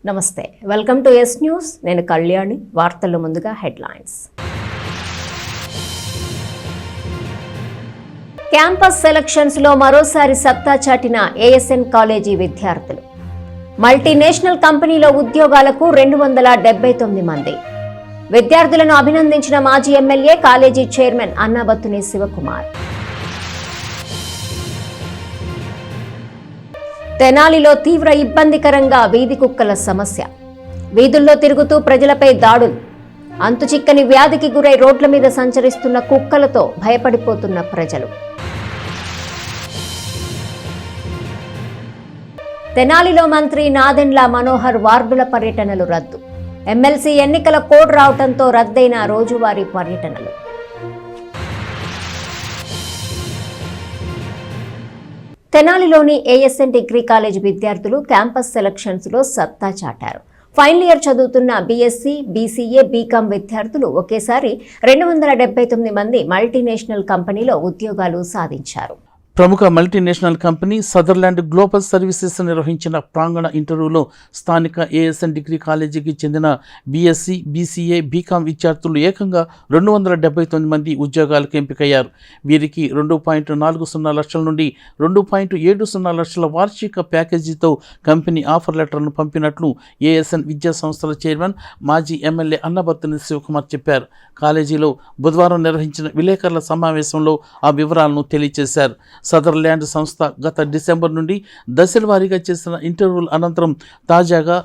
నమస్తే, welcome to yes news. నేను కళ్యాణి. వార్తల్లో ముందుగా హెడ్లైన్స్. క్యాంపస్ సెలక్షన్స్ లో మరోసారి సత్తా చాటిన ఏఎస్ఎన్ కాలేజీ విద్యార్థులు. మల్టీనేషనల్ కంపెనీలో ఉద్యోగాలకు 279 మంది. విద్యార్థులను అభినందించిన మాజీ MLA, college chairman Annabathuni Sivakumar. తెనాలిలో తీవ్ర ఇబ్బందికరంగా వీధి కుక్కల సమస్య. వీధుల్లో తిరుగుతూ ప్రజలపై దాడులు. అంతుచిక్కని వ్యాధికి గురై రోడ్ల మీద సంచరిస్తున్న కుక్కలతో భయపడిపోతున్న ప్రజలు. తెనాలిలో మంత్రి నాదెండ్ల మనోహర్ వార్డుల పర్యటనలు రద్దు. ఎమ్మెల్సీ ఎన్నికల కోడ్ రావడంతో రద్దయిన రోజువారీ పర్యటనలు. తెనాలిలోని ఏఎస్ఎన్ డిగ్రీ కాలేజ్ విద్యార్థులు క్యాంపస్ సెలక్షన్స్ లో సత్తా చాటారు. ఫైనల్ ఇయర్ చదువుతున్న బీఎస్సీ, బీసీఏ, బీకామ్ విద్యార్థులు ఒకేసారి 279 మంది మల్టీనేషనల్ కంపెనీలో ఉద్యోగాలు సాధించారు. ప్రముఖ multinational company Sutherland global services నిర్వహించిన ప్రాంగణ ఇంటర్వ్యూలో స్థానిక ఏఎస్ఎన్ డిగ్రీ కాలేజీకి చెందిన బీఎస్సీ, బీసీఏ, బీకామ్ విద్యార్థులు ఏకంగా 279 మంది ఉద్యోగాలకు ఎంపికయ్యారు. వీరికి 2.40 లక్షల నుండి 2.70 లక్షల వార్షిక ప్యాకేజీతో కంపెనీ ఆఫర్ లెటర్ను పంపినట్లు ఏఎస్ఎన్ విద్యా సంస్థల చైర్మన్, మాజీ ఎమ్మెల్యే అన్నాబత్తుని శివకుమార్ చెప్పారు. కాలేజీలో బుధవారం నిర్వహించిన విలేకరుల సమావేశంలో ఆ వివరాలను తెలియజేశారు. సదర్లాండ్ సంస్థ గత డిసెంబర్ నుండి దశల వారీగా చేసిన ఇంటర్వ్యూల అనంతరం తాజాగా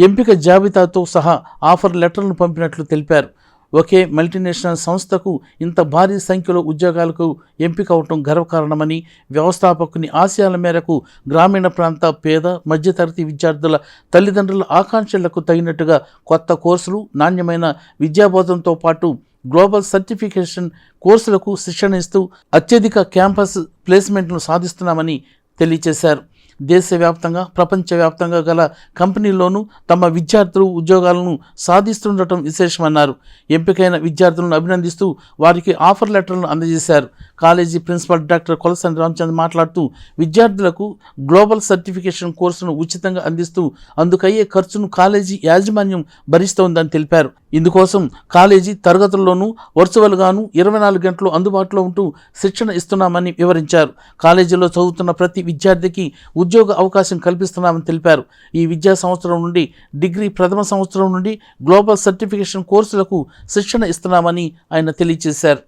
ఎంపిక జాబితాతో సహా ఆఫర్ లెటర్లను పంపినట్లు తెలిపారు. ఒకే మల్టీనేషనల్ సంస్థకు ఇంత భారీ సంఖ్యలో ఉద్యోగాలకు ఎంపిక అవటం గర్వకారణమని, వ్యవస్థాపకుని ఆశయాల మేరకు గ్రామీణ ప్రాంత పేద మధ్యతరగతి విద్యార్థుల తల్లిదండ్రుల ఆకాంక్షలకు తగినట్టుగా కొత్త కోర్సులు, నాణ్యమైన విద్యాబోధనతో పాటు గ్లోబల్ సర్టిఫికేషన్ కోర్సులకు శిక్షణ ఇస్తూ అత్యధిక క్యాంపస్ ప్లేస్మెంట్ను సాధిస్తున్నామని తెలియజేశారు. దేశవ్యాప్తంగా, ప్రపంచవ్యాప్తంగా గల కంపెనీల్లోనూ తమ విద్యార్థులు ఉద్యోగాలను సాధిస్తుండటం విశేషమన్నారు. ఎంపికైన విద్యార్థులను అభినందిస్తూ వారికి ఆఫర్ లెటర్లను అందజేశారు. College principal doctor Kolasani Ramachandra మాట్లాడుతూ విద్యార్థులకు గ్లోబల్ సర్టిఫికేషన్ కోర్సును ఉచితంగా అందిస్తూ అందుకయ్యే ఖర్చును కాలేజీ యాజమాన్యం భరిస్తోందని తెలిపారు. ఇందుకోసం కాలేజీ తరగతుల్లోనూ వర్చువల్గాను 24 గంటలు అందుబాటులో ఉంటూ శిక్షణ ఇస్తున్నామని వివరించారు. కాలేజీలో చదువుతున్న ప్రతి విద్యార్థికి ఉద్యోగ అవకాశం కల్పిస్తున్నామని తెలిపారు. ఈ విద్యా సంవత్సరం నుండి డిగ్రీ ప్రథమ సంవత్సరం నుండి గ్లోబల్ సర్టిఫికేషన్ కోర్సులకు శిక్షణ ఇస్తున్నామని ఆయన తెలియజేశారు.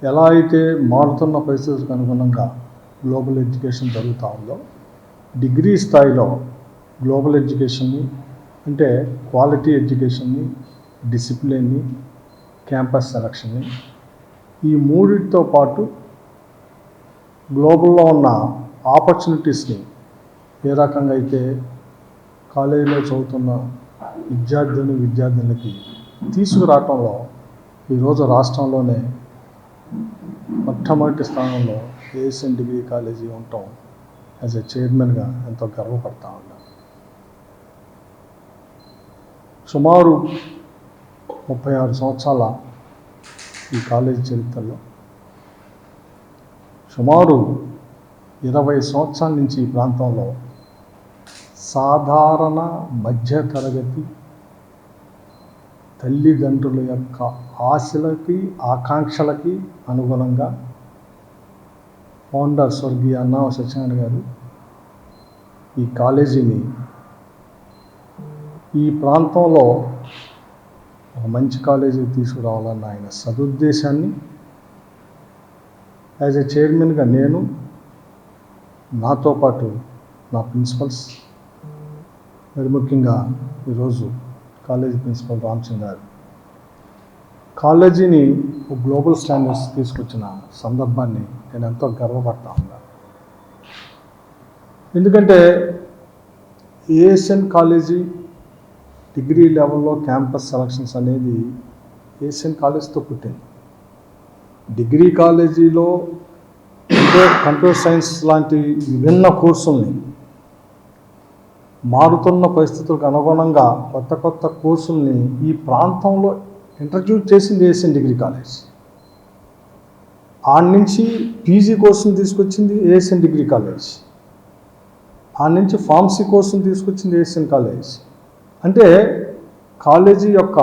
ఎలా అయితే మారుతున్న పరిస్థితులకు అనుగుణంగా గ్లోబల్ ఎడ్యుకేషన్ జరుగుతూ ఉందో, డిగ్రీ స్థాయిలో గ్లోబల్ ఎడ్యుకేషన్ని అంటే క్వాలిటీ ఎడ్యుకేషన్ని, డిసిప్లిన్ని, క్యాంపస్ సెలక్షన్ని, ఈ మూడింటితో పాటు గ్లోబల్లో ఉన్న ఆపర్చునిటీస్ని ఏ రకంగా అయితే కాలేజీలో చదువుతున్న విద్యార్థులకి తీసుకురావటంలో ఈరోజు రాష్ట్రంలోనే మొట్టమొదటి స్థానంలో ఏఎస్ఎన్ డిగ్రీ కాలేజీ ఉండటం యాజ్ ఎ చైర్మన్గా ఎంతో గర్వపడతా ఉన్నాను. సుమారు 36 సంవత్సరాల ఈ కాలేజీ చరిత్రలో సుమారు 20 సంవత్సరాల నుంచి ఈ ప్రాంతంలో సాధారణ మధ్యతరగతి తల్లిదండ్రుల యొక్క ఆశలకి, ఆకాంక్షలకి అనుగుణంగా ఫౌండర్ స్వర్గీయ అన్నా సత్యనారాయణ గారు ఈ కాలేజీని ఈ ప్రాంతంలో ఒక మంచి కాలేజీకి తీసుకురావాలన్న ఆయన సదుద్దేశాన్ని యాజ్ ఎ చైర్మన్గా నేను, నాతో పాటు నా ప్రిన్సిపల్స్, మరి ముఖ్యంగా ఈరోజు కాలేజీ ప్రిన్సిపల్ రామచంద్ర గారు కాలేజీని గ్లోబల్ స్టాండర్డ్స్ తీసుకొచ్చిన సందర్భాన్ని నేను ఎంతో గర్వపడతా ఉన్నాను. ఎందుకంటే ఏఎస్ఎన్ కాలేజీ డిగ్రీ లెవెల్లో క్యాంపస్ సెలక్షన్స్ అనేది ఏఎస్ఎన్ కాలేజ్తో పుట్టింది. డిగ్రీ కాలేజీలో కంప్యూటర్ సైన్స్ లాంటి విభిన్న కోర్సుల్ని మారుతున్న పరిస్థితులకు అనుగుణంగా కొత్త కోర్సుల్ని ఈ ప్రాంతంలో ఇంట్రడ్యూస్ చేసింది ఏఎస్ఎన్ డిగ్రీ కాలేజ్. ఆడ నుంచి పీజీ కోర్సును తీసుకొచ్చింది ఏఎస్ఎన్ డిగ్రీ కాలేజ్. ఆడ నుంచి ఫార్మసీ కోర్సును తీసుకొచ్చింది ఏఎస్ఎన్ కాలేజ్. అంటే కాలేజీ యొక్క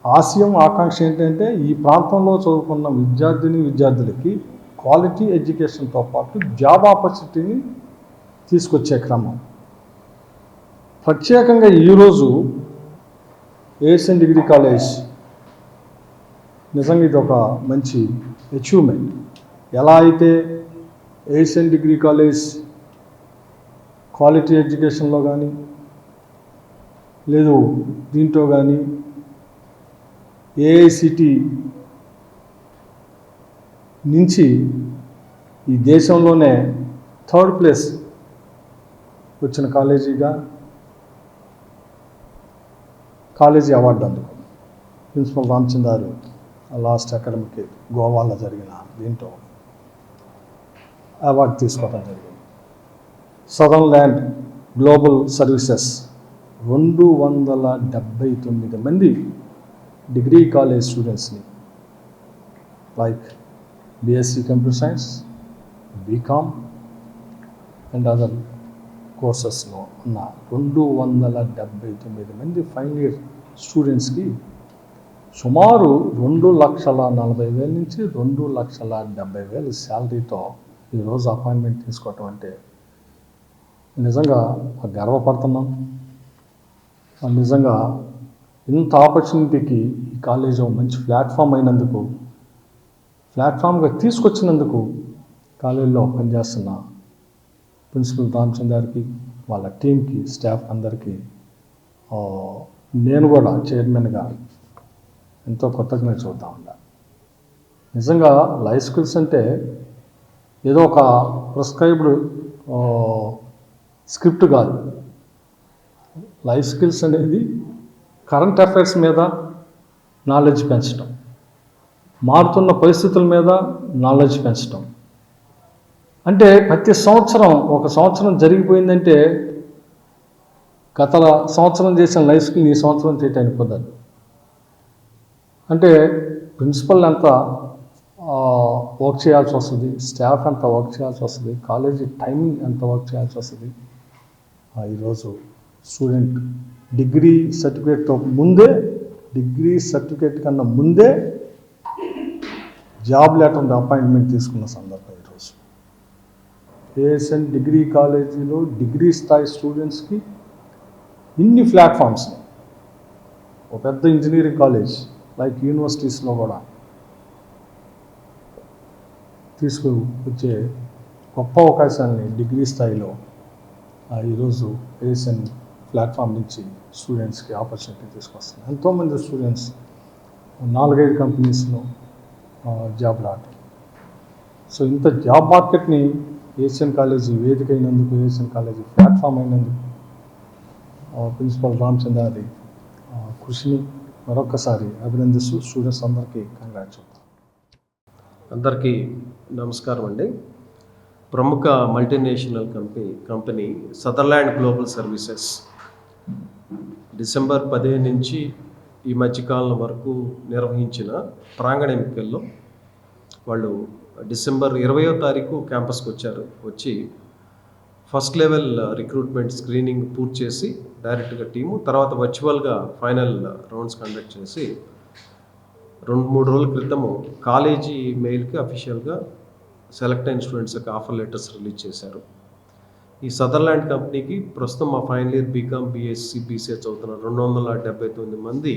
ఆశయం ఆకాంక్ష ఏంటంటే ఈ ప్రాంతంలో చదువుకున్న విద్యార్థులకి క్వాలిటీ ఎడ్యుకేషన్తో పాటు జాబ్ ఆపర్చునిటీని తీసుకొచ్చే క్రమం. ప్రత్యేకంగా ఈరోజు ఏఎస్ఎన్ డిగ్రీ కాలేజ్ నిజంగా ఇది ఒక మంచి అచీవ్మెంట్. ఎలా అయితే ఏఎస్ఎన్ డిగ్రీ కాలేజ్ క్వాలిటీ ఎడ్యుకేషన్లో కానీ లేదు దీంట్లో కానీ ఏఐసిటి నుంచి ఈ దేశంలోనే 3rd ప్లేస్ వచ్చిన కాలేజీగా కాలేజీ అవార్డు అందుకుంది. ప్రిన్సిపల్ రామచంద్రారు లాస్ట్ అకాడమిక్ గోవాలో జరిగిన దీంట్లో అవార్డు తీసుకోవడం జరిగింది. సదర్న్ ల్యాండ్ గ్లోబల్ సర్వీసెస్ 279 మంది డిగ్రీ కాలేజ్ స్టూడెంట్స్ని like BSc computer science, BCom and other కోర్సెస్లో ఉన్న 279 మంది ఫైనల్ ఇయర్ స్టూడెంట్స్కి సుమారు 2,40,000 నుంచి 2,70,000 శాలరీతో ఈరోజు అపాయింట్మెంట్ తీసుకోవటం అంటే నిజంగా గర్వపడుతున్నాం. నిజంగా ఇంత ఆపర్చునిటీకి ఈ కాలేజ్ మంచి ప్లాట్ఫామ్గా తీసుకొచ్చినందుకు కాలేజీలో పనిచేస్తున్న ప్రిన్సిపల్ రామచంద్రారికి, వాళ్ళ టీంకి, స్టాఫ్ అందరికీ నేను కూడా చైర్మన్గా ఎంతో కృతజ్ఞత చూద్దాం ఉండాలి. నిజంగా లైఫ్ స్కిల్స్ అంటే ఏదో ఒక ప్రిస్క్రైబ్డ్ స్క్రిప్ట్ కాదు. లైఫ్ స్కిల్స్ అనేది కరెంట్ అఫైర్స్ మీద నాలెడ్జ్ పెంచడం, మారుతున్న పరిస్థితుల మీద నాలెడ్జ్ పెంచడం. అంటే ప్రతి సంవత్సరం ఒక సంవత్సరం జరిగిపోయిందంటే గత సంవత్సరం చేసిన లైఫ్ స్కిల్ ఈ సంవత్సరం చేయటానికి కుదరదు. అంటే ప్రిన్సిపల్ ఎంత వర్క్ చేయాల్సి వస్తుంది, స్టాఫ్ ఎంత వర్క్ చేయాల్సి వస్తుంది, కాలేజీ టైమింగ్ ఎంత వర్క్ చేయాల్సి వస్తుంది. ఈరోజు స్టూడెంట్ డిగ్రీ సర్టిఫికేట్ కన్నా ముందే జాబ్ లెటర్ అపాయింట్మెంట్ తీసుకున్న సందర్భం ఈరోజు. ఏఎస్ఎన్ డిగ్రీ కాలేజీలో డిగ్రీ స్థాయి స్టూడెంట్స్కి ఇన్ని ప్లాట్ఫామ్స్ని ఒక పెద్ద ఇంజనీరింగ్ కాలేజ్ లైక్ యూనివర్సిటీస్లో కూడా తీసుకువచ్చే గొప్ప అవకాశాన్ని డిగ్రీ స్థాయిలో ఈరోజు ఏఎస్ఎన్ ప్లాట్ఫామ్ నుంచి స్టూడెంట్స్కి ఆపర్చునిటీ తీసుకొస్తుంది. ఎంతోమంది స్టూడెంట్స్ 4-5 కంపెనీస్లో జాబ్ రావటం. సో ఇంత జాబ్ మార్కెట్ని ఏఎస్ఎన్ కాలేజీ వేదిక అయినందుకు, ఏఎస్ఎన్ కాలేజీ ప్లాట్ఫామ్ అయినందుకు ప్రిన్సిపల్ రామచంద్రారి కృషిని మరొకసారి అభినందిస్తూ స్టూడెంట్స్ అందరికీ కంగ్రాట్స్ చెప్తాను. అందరికీ నమస్కారం అండి. ప్రముఖ multinational company Sutherland global services December 15 నుంచి ఈ మధ్యకాలం వరకు నిర్వహించిన ప్రాంగణ ఎంపికల్లో వాళ్ళు డిసెంబర్ 20వ తారీఖు క్యాంపస్కి వచ్చి ఫస్ట్ లెవెల్ రిక్రూట్మెంట్ స్క్రీనింగ్ పూర్తి చేసి డైరెక్ట్గా టీము తర్వాత వర్చువల్గా ఫైనల్ రౌండ్స్ కండక్ట్ చేసి 2-3 రోజుల క్రితము కాలేజీ మెయిల్కి అఫీషియల్గా సెలెక్ట్ అయిన స్టూడెంట్స్ యొక్క ఆఫర్ లెటర్స్ రిలీజ్ చేశారు. ఈ సదర్లాండ్ కంపెనీకి ప్రస్తుతం మా final year BCom, BSc, BCA చదువుతున్న 279 మంది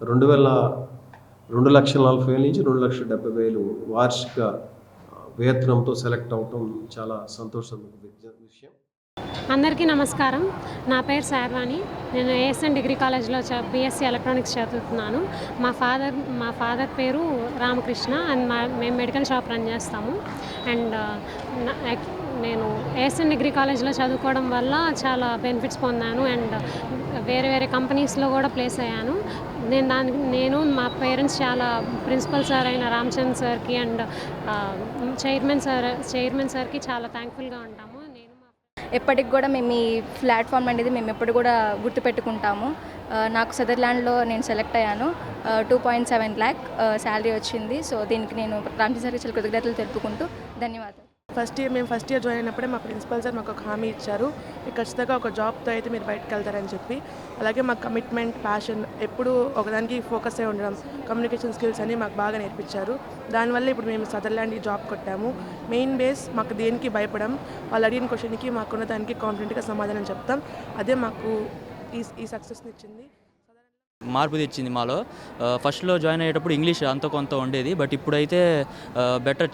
2,40,000 నుంచి 2,70,000 వార్షిక వేతనంతో సెలెక్ట్ అవటం చాలా సంతోషమైన విషయం. అందరికీ నమస్కారం. నా పేరు శార్వాణి. నేను ఏఎస్ఎన్ డిగ్రీ కాలేజ్లో బీఎస్సీ ఎలక్ట్రానిక్స్ చదువుతున్నాను. మా ఫాదర్ పేరు రామకృష్ణ అండ్ మేము మెడికల్ షాప్ రన్ చేస్తాము. అండ్ నేను ఏఎస్ఎన్ డిగ్రీ కాలేజ్లో చదువుకోవడం వల్ల చాలా బెనిఫిట్స్ పొందాను అండ్ వేరే కంపెనీస్లో కూడా ప్లేస్ అయ్యాను. నేను మా పేరెంట్స్ చాలా ప్రిన్సిపల్ సార్ అయిన రామచంద్ సార్కి అండ్ చైర్మన్ సార్కి చాలా థ్యాంక్ఫుల్గా ఉంటాము. ఎప్పటికి కూడా మేము ఈ ప్లాట్ఫామ్ అనేది మేము ఎప్పుడు కూడా గుర్తుపెట్టుకుంటాము. నాకు సదర్లాండ్లో నేను సెలెక్ట్ అయ్యాను. 2.7 lakh శాలరీ వచ్చింది. సో దీనికి నేను రామచంద్ సార్కి చాలా కృతజ్ఞతలు తెలుపుకుంటూ ధన్యవాదాలు. మేము ఫస్ట్ ఇయర్ జాయిన్ అయినప్పుడే మా ప్రిన్సిపల్ సార్ మాకు ఒక హామీ ఇచ్చారు, మీకు ఖచ్చితంగా ఒక జాబ్తో అయితే మీరు బయటకు వెళ్తారని చెప్పి. అలాగే మాకు కమిట్మెంట్, ప్యాషన్, ఎప్పుడూ ఒకదానికి ఫోకస్ అయి ఉండడం, కమ్యూనికేషన్ స్కిల్స్ అని మాకు బాగా నేర్పించారు. దానివల్ల ఇప్పుడు మేము సదర్లాండ్ జాబ్ కొట్టాము. మెయిన్ బేస్ మాకు దేనికి భయపడం, వాళ్ళు అడిగిన క్వశ్చన్కి మాకున్న దానికి కాన్ఫిడెంట్గా సమాధానం చెప్తాం. అదే మాకు ఈ సక్సెస్ని ఇచ్చింది. మార్పు తెచ్చింది మాలో. ఫస్ట్లో జాయిన్ అయ్యేటప్పుడు ఇంగ్లీష్ అంత కొంత ఉండేది, బట్ ఇప్పుడైతే బెటర్,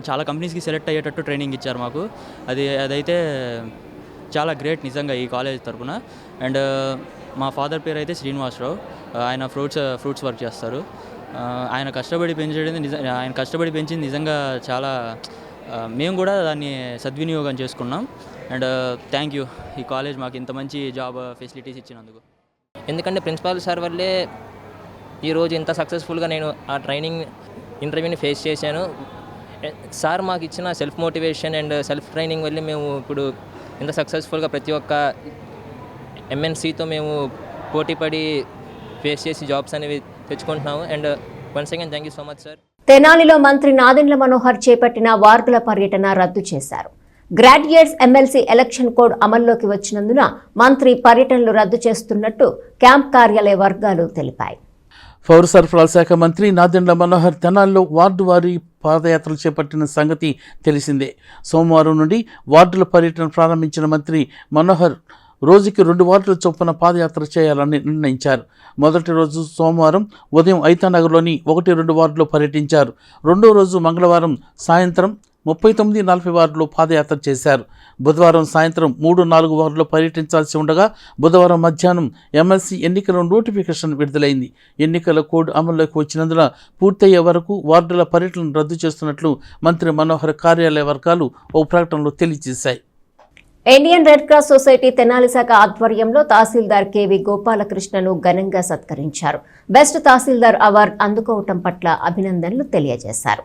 చాలా కంపెనీస్కి సెలెక్ట్ అయ్యేటట్టు ట్రైనింగ్ ఇచ్చారు మాకు. అదైతే చాలా గ్రేట్ నిజంగా ఈ కాలేజ్ తరఫున. అండ్ మా ఫాదర్ పేరు అయితే శ్రీనివాసరావు, ఆయన ఫ్రూట్స్ వర్క్ చేస్తారు. ఆయన కష్టపడి పెంచింది నిజంగా చాలా, మేము కూడా దాన్ని సద్వినియోగం చేసుకున్నాం. అండ్ థ్యాంక్ యూ ఈ కాలేజ్ మాకు ఇంత మంచి జాబ్ ఫెసిలిటీస్ ఇచ్చినందుకు. ఎందుకంటే ప్రిన్సిపాల్ సార్ వల్లే ఈరోజు ఇంత సక్సెస్ఫుల్గా నేను ఆ ఇంటర్వ్యూని ఫేస్ చేశాను. సార్ మాకు ఇచ్చిన self motivation and self training వల్లే మేము ఇప్పుడు ఇంత సక్సెస్ఫుల్గా ప్రతి ఒక్క ఎంఎన్సీతో మేము పోటీపడి ఫేస్ చేసి జాబ్స్ అనేవి తెచ్చుకుంటున్నాము. And once again thank you so much sir. తెనాలిలో మంత్రి నాదెండ్ల మనోహర్ చేపట్టిన వార్డుల పర్యటన రద్దు చేశారు. గ్రాడ్యుయేట్స్ ఎమ్మెల్సీ ఎలక్షన్ కోడ్ అమల్లోకి వచ్చినందున మంత్రి పర్యటనలు రద్దు చేస్తున్నట్టు క్యాంప్ కార్యాలయ వర్గాలు తెలిపాయి. పౌర సరఫరాల శాఖ మంత్రి నాదెండ్ల మనోహర్ తెనాలిలో వార్డు వారీ పాదయాత్రలు చేపట్టిన సంగతి తెలిసిందే. సోమవారం నుండి వార్డుల పర్యటన ప్రారంభించిన మంత్రి మనోహర్ రోజుకి 2 వార్డుల చొప్పున పాదయాత్ర చేయాలని నిర్ణయించారు. మొదటి రోజు సోమవారం ఉదయం ఐతానగర్లోని 1-2 వార్డులో పర్యటించారు. రెండో రోజు మంగళవారం సాయంత్రం 39-40 వార్డులో పాదయాత్ర చేశారు. బుధవారం సాయంత్రం 3-4 వార్డులో పర్యటించాల్సి ఉండగా బుధవారం మధ్యాహ్నం ఎమ్మెల్సీ ఎన్నికల నోటిఫికేషన్ విడుదలైంది. ఎన్నికల కోడ్ అమల్లోకి వచ్చినందున పూర్తయ్యే వరకు వార్డుల పర్యటనను రద్దు చేస్తున్నట్లు మంత్రి మనోహర్ కార్యాలయ వర్గాలు ఓ ప్రకటనలో తెలియజేశాయి. Indian Red Cross Society Tenali శాఖ ఆధ్వర్యంలో తహసీల్దార్ కేవి గోపాలకృష్ణను ఘనంగా సత్కరించారు. బెస్ట్ తహసీల్దార్ అవార్డు అందుకోవటం పట్ల అభినందనలు తెలియజేశారు.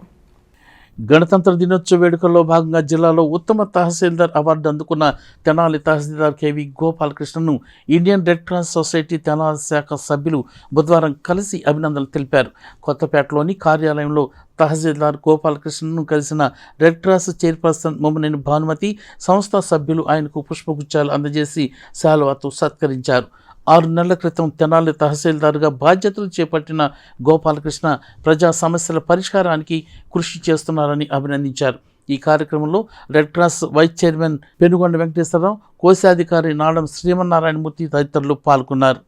గణతంత్ర దినోత్సవ వేడుకల్లో భాగంగా జిల్లాలో ఉత్తమ తహసీల్దార్ అవార్డు అందుకున్న తెనాలి తహసీల్దార్ కేవి గోపాలకృష్ణను Indian Red Cross Society Tenali శాఖ సభ్యులు బుధవారం కలిసి అభినందనలు తెలిపారు. కొత్తపేటలోని కార్యాలయంలో తహసీల్దార్ గోపాలకృష్ణను కలిసిన red cross chairperson Mommaneni Bhanumathi, సంస్థ సభ్యులు ఆయనకు పుష్పగుచ్చాలు అందజేసి శాలువాతో సత్కరించారు. 6 నెలల క్రితం తెనాలి తహసీల్దార్గా బాధ్యతలు చేపట్టిన గోపాలకృష్ణ ప్రజా సమస్యల పరిష్కారానికి కృషి చేస్తున్నారని అభినందించారు. ఈ కార్యక్రమంలో red cross vice chairman Penugonda Venkateswararao, కోశాధికారి నాడం శ్రీమన్నారాయణమూర్తి తదితరులు పాల్గొన్నారు.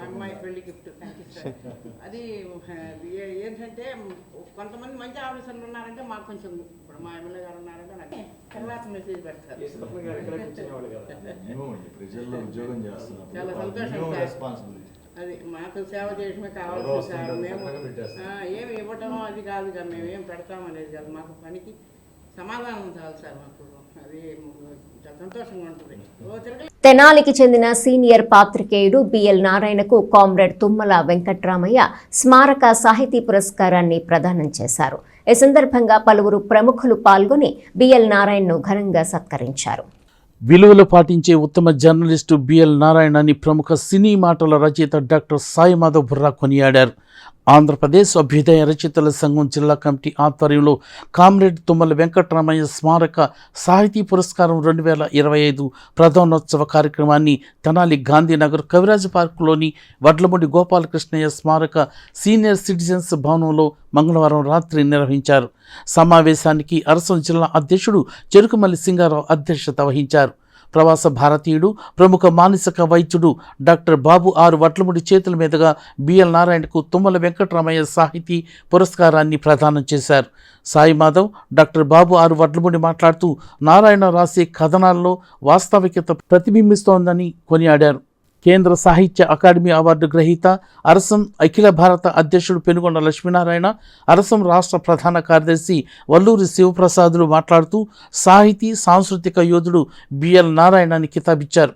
అమ్మాయి పెళ్లి గిఫ్ట్. Thank you sir. అది ఏంటంటే కొంతమంది మంచి ఆఫీసర్లు ఉన్నారంటే మాకు కొంచెం, ఇప్పుడు మా ఎమ్మెల్యే గారు ఉన్నారంటే నాకు తర్వాత మెసేజ్ పెడతారు. చాలా సంతోషం. అది మాకు సేవ చేయడమే కావాల్సింది సార్. మేము ఏమి ఇవ్వటం అది కాదుగా, మేమేం పెడతామనేది కాదు, మాకు పనికి సమాధానం చాలు సార్. మాకు అది చాలా సంతోషంగా ఉంటుంది. తెనాలికి చెందిన సీనియర్ పాత్రికేయుడు బిఎల్ నారాయణకు కామ్రేడ్ తుమ్మల వెంకట్రామయ్య స్మారక సాహితీ పురస్కారాన్ని ప్రదానం చేశారు. ఈ సందర్భంగా పలువురు ప్రముఖులు పాల్గొని బిఎల్ నారాయణను ఘనంగా సత్కరించారు. విలువలు పాటించే ఉత్తమ జర్నలిస్టు బిఎల్ నారాయణని ప్రముఖ సినీ మాటల రచయిత డాక్టర్ సాయి మాధవ్ బుర్రా కొనియాడారు. ఆంధ్రప్రదేశ్ అభ్యుదయ రచయితల సంఘం జిల్లా కమిటీ ఆధ్వర్యంలో కామ్రేడ్ తుమ్మల వెంకట్రామయ్య స్మారక సాహితీ పురస్కారం 2025 ప్రధానోత్సవ కార్యక్రమాన్ని తెనాలి గాంధీనగర్ కవిరాజ్ పార్కులోని వడ్లమూడి గోపాలకృష్ణయ్య స్మారక సీనియర్ సిటిజన్స్ భవనంలో మంగళవారం రాత్రి నిర్వహించారు. సమావేశానికి అరసం జిల్లా అధ్యక్షుడు చెరుకుమల్లి సింగారావు అధ్యక్షత వహించారు. ప్రవాస భారతీయుడు, ప్రముఖ మానసిక వైద్యుడు డాక్టర్ బాబు ఆర్ వడ్లమూడి చేతుల మీదుగా బిఎల్ నారాయణకు తుమ్మల వెంకట్రామయ్య సాహితీ పురస్కారాన్ని ప్రదానం చేశారు. సాయి మాధవ్, డాక్టర్ బాబు ఆర్ వడ్లమూడి మాట్లాడుతూ నారాయణ రాసే కథనాల్లో వాస్తవికత ప్రతిబింబిస్తోందని కొనియాడారు. కేంద్ర సాహిత్య అకాడమీ అవార్డు గ్రహీత, అరసం అఖిల భారత అధ్యక్షుడు పెనుగొండ లక్ష్మీనారాయణ, అరసం రాష్ట్ర ప్రధాన కార్యదర్శి వల్లూరి శివప్రసాదులు మాట్లాడుతూ సాహితీ సాంస్కృతిక యోధుడు బిఎల్ నారాయణని కితాబిచ్చారు.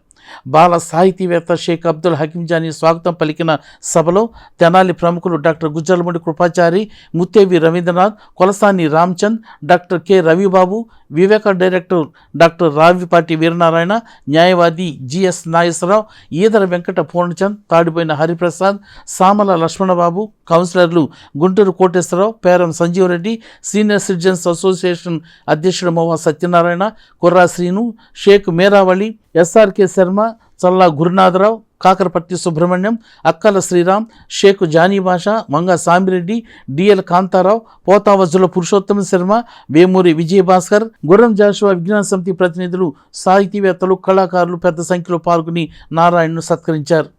బాల సాహితీవేత్త షేక్ అబ్దుల్ హకీం జానీ స్వాగతం పలికిన సభలో తెనాలి ప్రముఖులు doctor Gujjalamudi Krupachari, Muttevi Ravindranath, Kolasani Ramchand, doctor K Ravibabu, Viveka director doctor Ravipati Veeranarayana, న్యాయవాది జిఎస్ నాగేశ్వరరావు, ఈదర వెంకట పూర్ణచంద్, తాడిపోయిన హరిప్రసాద్, సామల లక్ష్మణబాబు, కౌన్సిలర్లు Gunturu Koteswararao, Peram Sanjeevareddy, senior citizens association అధ్యక్షుడు మోవా సత్యనారాయణ, కుర్రా శ్రీను, షేక్ మేరావళి, ఎస్ఆర్కే శర్మ, చల్లా గురునాథరావు, కాకరపర్తి సుబ్రహ్మణ్యం, అక్కల శ్రీరామ్, షేక్ జానీ భాషా, మంగ సామిరెడ్డి, డిఎల్ కాంతారావు, పోతావజ్జుల పురుషోత్తమ శర్మ, వేమూరి విజయభాస్కర్, గుర్రం జాషువా విజ్ఞాన సమితి ప్రతినిధులు, సాహితీవేత్తలు, కళాకారులు పెద్ద సంఖ్యలో పాల్గొని నారాయణను సత్కరించారు.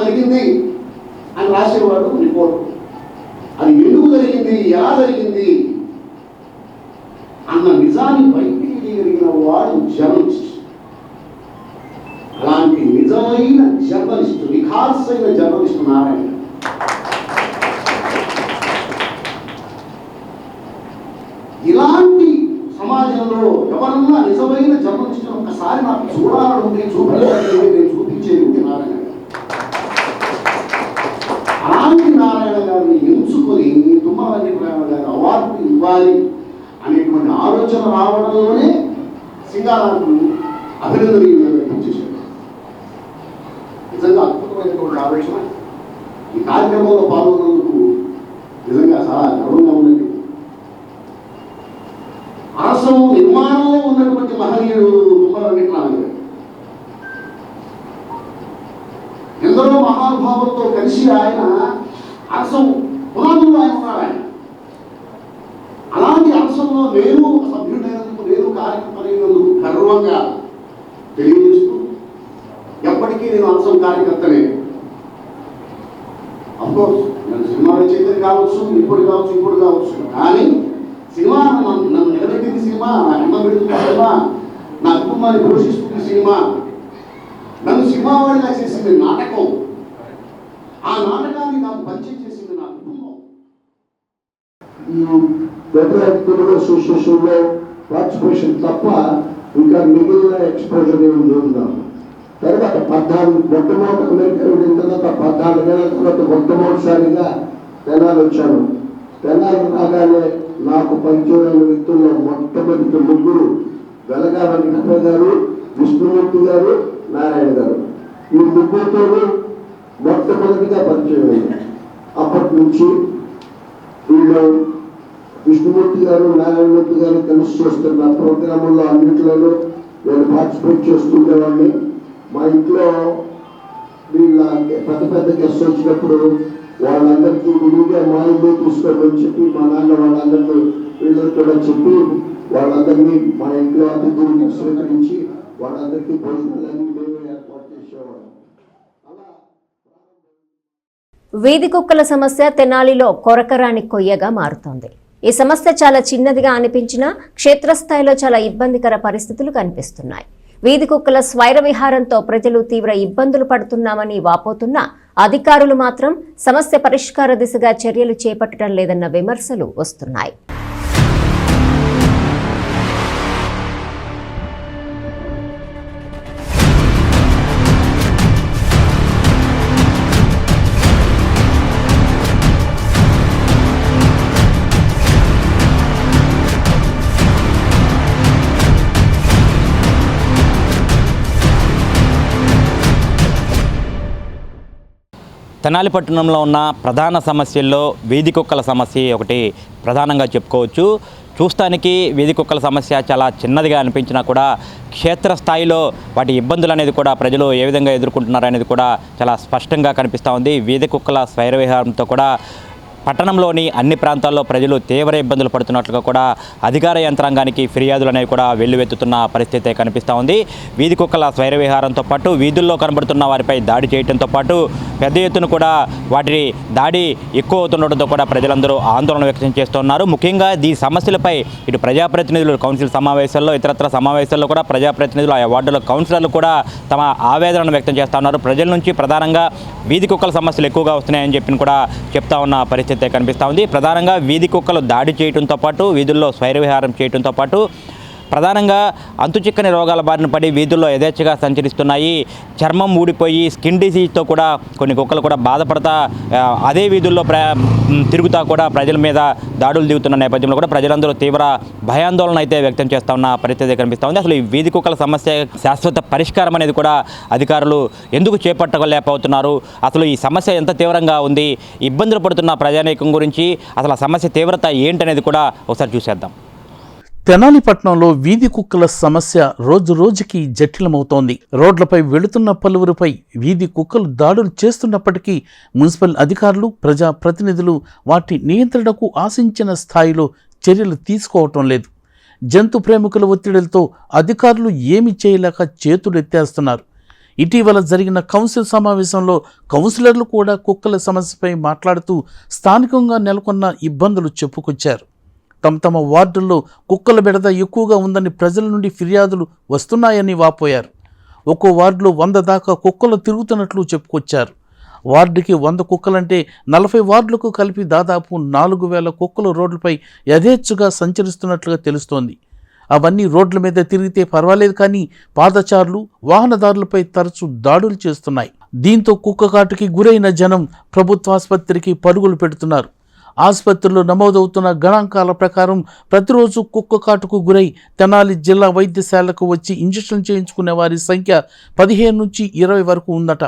జరిగింది అని రాసేవాడు రిపోర్ట్. అది ఎందుకు జరిగింది, ఎలా జరిగింది అన్న నిజాన్ని బయటికి తీయగలిగిన వాడు జర్నలిస్ట్. అలాంటి నిజమైన జర్నలిస్టు, నిఖార్సైన జర్నలిస్టు నారాయణ. ఇలాంటి సమాజంలో ఎవరన్నా నిజమైన జర్నలిస్టును ఒకసారి నాకు చూడాలంటే చూపించాలి, నేను చూపించేది నారాయణ. అలాంటి నారాయణ గారిని ఎంచుకొని తుమ్మల వెంకటరామయ్య గారి అవార్డు ఇవ్వాలి అనేటువంటి ఆలోచన రావడంలోనే సింగారాకు అభినందనీయంగా వ్యక్తం. నిజంగా అద్భుతమైనటువంటి ఆలోచన. ఈ కార్యక్రమంలో పాల్గొన్నందుకు నిజంగా చాలా గర్వంగా ఉందండి. ఆశ్రమం నిర్మాణంలో ఉన్నటువంటి మహనీయుడు తుమ్మల వెంకటరామయ్య గారు. ఎందరో మహానుభావులతో కలిసి ఆయన ఆశ్రమం పునాదులు ఆయన ఉన్నాడు. ఆయన అలాంటి అంశంలో నేను సభ్యుడైనందుకు, నేను కార్యకర్తలైనందుకు గర్వంగా తెలియజేస్తూ, ఎప్పటికీ నేను అంశం కార్యకర్తనే. అఫ్కోర్స్ నేను సినిమా రచయిత కావచ్చు, ఇప్పుడు కావచ్చు, కానీ సినిమా నన్ను నిలబెట్టింది సినిమా, నా అమ్మ పెడుతున్న సినిమా, నా కుటుంబాన్ని పోషిస్తుంది సినిమా, నన్ను సినిమా వాడిగా చేసింది నాటకం, ఆ నాటకాన్ని నాకు పరిచయం చేసింది నా కుటుంబం. అసోసియేషన్లో పార్టిసిపేషన్ తప్ప ఇంకా మిగిలిన ఎక్స్పోజర్ ఏమి చూద్దాం. తర్వాత 14 మొట్టమొదటి అమెరికా వెళ్ళిన తర్వాత 14 ఏళ్ళ తర్వాత మొట్టమొదటిసారిగా తెనాలి వచ్చాను. తెనాలి రాగానే నాకు పరిచయమైన వ్యక్తుల్లో మొట్టమొదటి ముగ్గురు వెలగా వెంకటప్ప గారు, విష్ణుమూర్తి గారు, నారాయణ గారు. ఈ ముగ్గురితో మొట్టమొదటిగా పరిచయం అయింది. అప్పటి నుంచి వీళ్ళు విష్ణుమూర్తి గారు, నారాయణమూర్తి గారు కలిసి చేస్తున్న ప్రోగ్రాముల్లో అన్నింటిలోనూ నేను పార్టిసిపేట్ చేస్తుండేవాడిని. మా ఇంట్లో వీళ్ళ పెద్ద గెస్ట్ వచ్చినప్పుడు వాళ్ళందరికీ విడిగా మా ఇల్లు తీసుకోమని చెప్పి మా నాన్న వాళ్ళందరినీ వీళ్ళకి కూడా చెప్పి వాళ్ళందరినీ మా ఇంట్లో అతిథులను స్వీకరించి వాళ్ళందరికీ భోజనాలన్నీ మేము ఏర్పాటు చేసేవాళ్ళం. వీధి కుక్కల సమస్య తెనాలిలో కొరకరాని కొయ్యగా మారుతోంది. ఈ సమస్య చాలా చిన్నదిగా అనిపించినా క్షేత్రస్థాయిలో చాలా ఇబ్బందికర పరిస్థితులు కనిపిస్తున్నాయి. వీధి కుక్కల స్వైర విహారంతో ప్రజలు తీవ్ర ఇబ్బందులు పడుతున్నామని వాపోతున్నా అధికారులు మాత్రం సమస్య పరిష్కార దిశగా చర్యలు చేపట్టడం లేదన్న విమర్శలు వస్తున్నాయి. తెనాలి పట్టణంలో ఉన్న ప్రధాన సమస్యల్లో వీధి కుక్కల సమస్య ఒకటి ప్రధానంగా చెప్పుకోవచ్చు. చూస్తానికి వీధి కుక్కల సమస్య చాలా చిన్నదిగా అనిపించినా కూడా క్షేత్రస్థాయిలో వాటి ఇబ్బందులు అనేది కూడా ప్రజలు ఏ విధంగా ఎదుర్కొంటున్నారు అనేది కూడా చాలా స్పష్టంగా కనిపిస్తూ ఉంది. వీధి కుక్కల స్వైర విహారంతో కూడా పట్టణంలోని అన్ని ప్రాంతాల్లో ప్రజలు తీవ్ర ఇబ్బందులు పడుతున్నట్లుగా కూడా అధికార యంత్రాంగానికి ఫిర్యాదులు అనేవి కూడా వెల్లువెత్తుతున్న పరిస్థితి కనిపిస్తూ ఉంది. వీధి కుక్కల స్వైర విహారంతో పాటు వీధుల్లో కనబడుతున్న వారిపై దాడి చేయడంతో పాటు పెద్ద ఎత్తున కూడా వాటి దాడి ఎక్కువ అవుతుండటంతో కూడా ప్రజలందరూ ఆందోళన వ్యక్తం చేస్తున్నారు. ముఖ్యంగా ఈ సమస్యలపై ఇటు ప్రజాప్రతినిధులు కౌన్సిల్ సమావేశాల్లో, ఇతరత్ర సమావేశాల్లో కూడా ప్రజాప్రతినిధులు, ఆయా వార్డుల కౌన్సిలర్లు కూడా తమ ఆవేదనను వ్యక్తం చేస్తూ ఉన్నారు. ప్రజల నుంచి ప్రధానంగా వీధి కుక్కల సమస్యలు ఎక్కువగా వస్తున్నాయని చెప్పి కూడా చెప్తా ఉన్న పరిస్థితి కనిపిస్తూ ఉంది. ప్రధానంగా వీధి కుక్కలు దాడి చేయడంతో పాటు వీధుల్లో స్వైర విహారం చేయడంతో పాటు ప్రధానంగా అంతుచిక్కని రోగాల బారిన పడి వీధుల్లో యథేచ్ఛగా సంచరిస్తున్నాయి. చర్మం ఊడిపోయి స్కిన్ డిసీజ్తో కూడా కొన్ని కుక్కలు కూడా బాధపడతా అదే వీధుల్లో తిరుగుతా కూడా ప్రజల మీద దాడులు దిగుతున్న నేపథ్యంలో కూడా ప్రజలందరూ తీవ్ర భయాందోళన అయితే వ్యక్తం చేస్తూ ఉన్న పరిస్థితి కనిపిస్తూ ఉంది. అసలు ఈ వీధి కుక్కల సమస్య శాశ్వత పరిష్కారం అనేది కూడా అధికారులు ఎందుకు చేపట్టలేకపోతున్నారు, అసలు ఈ సమస్య ఎంత తీవ్రంగా ఉంది, ఇబ్బందులు పడుతున్న ప్రజానీకం గురించి అసలు ఆ సమస్య తీవ్రత ఏంటనేది కూడా ఒకసారి చూసేద్దాం. తెనాలి పట్టణంలో వీధి కుక్కల సమస్య రోజు రోజుకి జటిలమవుతోంది. రోడ్లపై వెళుతున్న పలువురిపై వీధి కుక్కలు దాడులు చేస్తున్నప్పటికీ మున్సిపల్ అధికారులు, ప్రజా ప్రతినిధులు వాటి నియంత్రణకు ఆశించిన స్థాయిలో చర్యలు తీసుకోవటం లేదు. జంతు ప్రేమికుల ఒత్తిడిలతో అధికారులు ఏమి చేయలేక చేతులెత్తేస్తున్నారు. ఇటీవల జరిగిన కౌన్సిల్ సమావేశంలో కౌన్సిలర్లు కూడా కుక్కల సమస్యపై మాట్లాడుతూ స్థానికంగా నెలకొన్న ఇబ్బందులు చెప్పుకొచ్చారు. తమ వార్డుల్లో కుక్కల బెడద ఎక్కువగా ఉందని ప్రజల నుండి ఫిర్యాదులు వస్తున్నాయని వాపోయారు. ఒక్కో వార్డులో 100 దాకా కుక్కలు తిరుగుతున్నట్లు చెప్పుకొచ్చారు. వార్డుకి 100 కుక్కలంటే 40 వార్డులకు కలిపి దాదాపు 4000 కుక్కలు రోడ్లపై యథేచ్ఛగా సంచరిస్తున్నట్లుగా తెలుస్తోంది. అవన్నీ రోడ్ల మీద తిరిగితే పర్వాలేదు, కానీ పాదచారులు, వాహనదారులపై తరచూ దాడులు చేస్తున్నాయి. దీంతో కుక్క కాటుకి గురైన జనం ప్రభుత్వాసుపత్రికి పరుగులు పెడుతున్నారు. ఆసుపత్రిలో నమోదవుతున్న గణాంకాల ప్రకారం ప్రతిరోజు కుక్క కాటుకు గురై తెనాలి జిల్లా వైద్యశాలకు వచ్చి ఇంజెక్షన్ చేయించుకునే వారి సంఖ్య 15 నుంచి 20 వరకు ఉందట.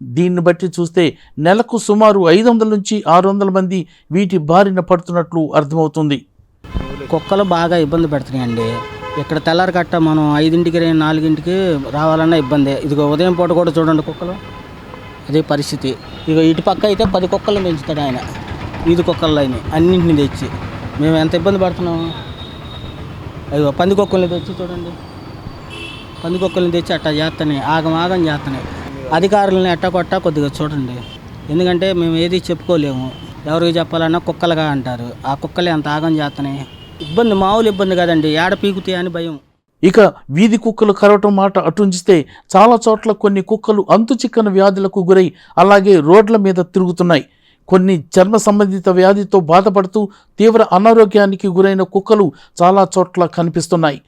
దీన్ని బట్టి చూస్తే నెలకు సుమారు 500 నుంచి 600 మంది వీటి బారిన పడుతున్నట్లు అర్థమవుతుంది. కుక్కలు బాగా ఇబ్బంది పెడుతున్నాయండి. ఇక్కడ తెల్లారి కట్ట మనం 5ంటికి 4ంటికి రావాలన్నా ఇబ్బంది. ఇదిగో ఉదయం పూట కూడా చూడండి కుక్కలు, అదే పరిస్థితి. ఇక ఇటు పక్క అయితే 10 కుక్కలు పెంచుతాడు ఆయన. వీధి కుక్కలు అయినాయి అన్నింటిని తెచ్చి మేము ఎంత ఇబ్బంది పడుతున్నాము. అయ్యో పందికొక్కల్ని తెచ్చి చూడండి, పందికొక్కల్ని తెచ్చి అట్టా చేస్తున్నాయి, ఆగం చేస్తున్నాయి. అధికారులని అట్టా కొట్టా కొద్దిగా చూడండి, ఎందుకంటే మేము ఏది చెప్పుకోలేము. ఎవరికి చెప్పాలన్నా కుక్కలుగా అంటారు. ఆ కుక్కలే అంత ఆగం చేస్తున్నాయి. ఇబ్బంది మామూలు ఇబ్బంది కదండి, ఏడ పీకుతాయి అని భయం. ఇక వీధి కుక్కలు కరవటం మాట అటుంచితే చాలా చోట్ల కొన్ని కుక్కలు అంతుచిక్కని వ్యాధులకు గురై అలాగే రోడ్ల మీద తిరుగుతున్నాయి. కొన్ని చర్మ సంబంధిత వ్యాధితో బాధపడుతూ తీవ్ర అనారోగ్యానికి గురైన కుక్కలు చాలా చోట్ల కనిపిస్తున్నాయి.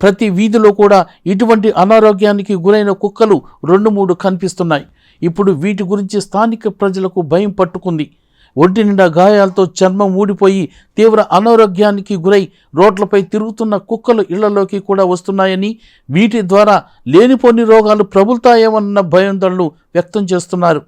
ప్రతి వీధిలో కూడా ఇటువంటి అనారోగ్యానికి గురైన కుక్కలు 2-3 కనిపిస్తున్నాయి. ఇప్పుడు వీటి గురించి స్థానిక ప్రజలకు భయం పట్టుకుంది. ఒంటి నిండా గాయాలతో చర్మం ఊడిపోయి తీవ్ర అనారోగ్యానికి గురై రోడ్లపై తిరుగుతున్న కుక్కలు ఇళ్లలోకి కూడా వస్తున్నాయని, వీటి ద్వారా లేనిపోని రోగాలు ప్రబులుతాయేమన్న భయాందోళనలు వ్యక్తం చేస్తున్నారు.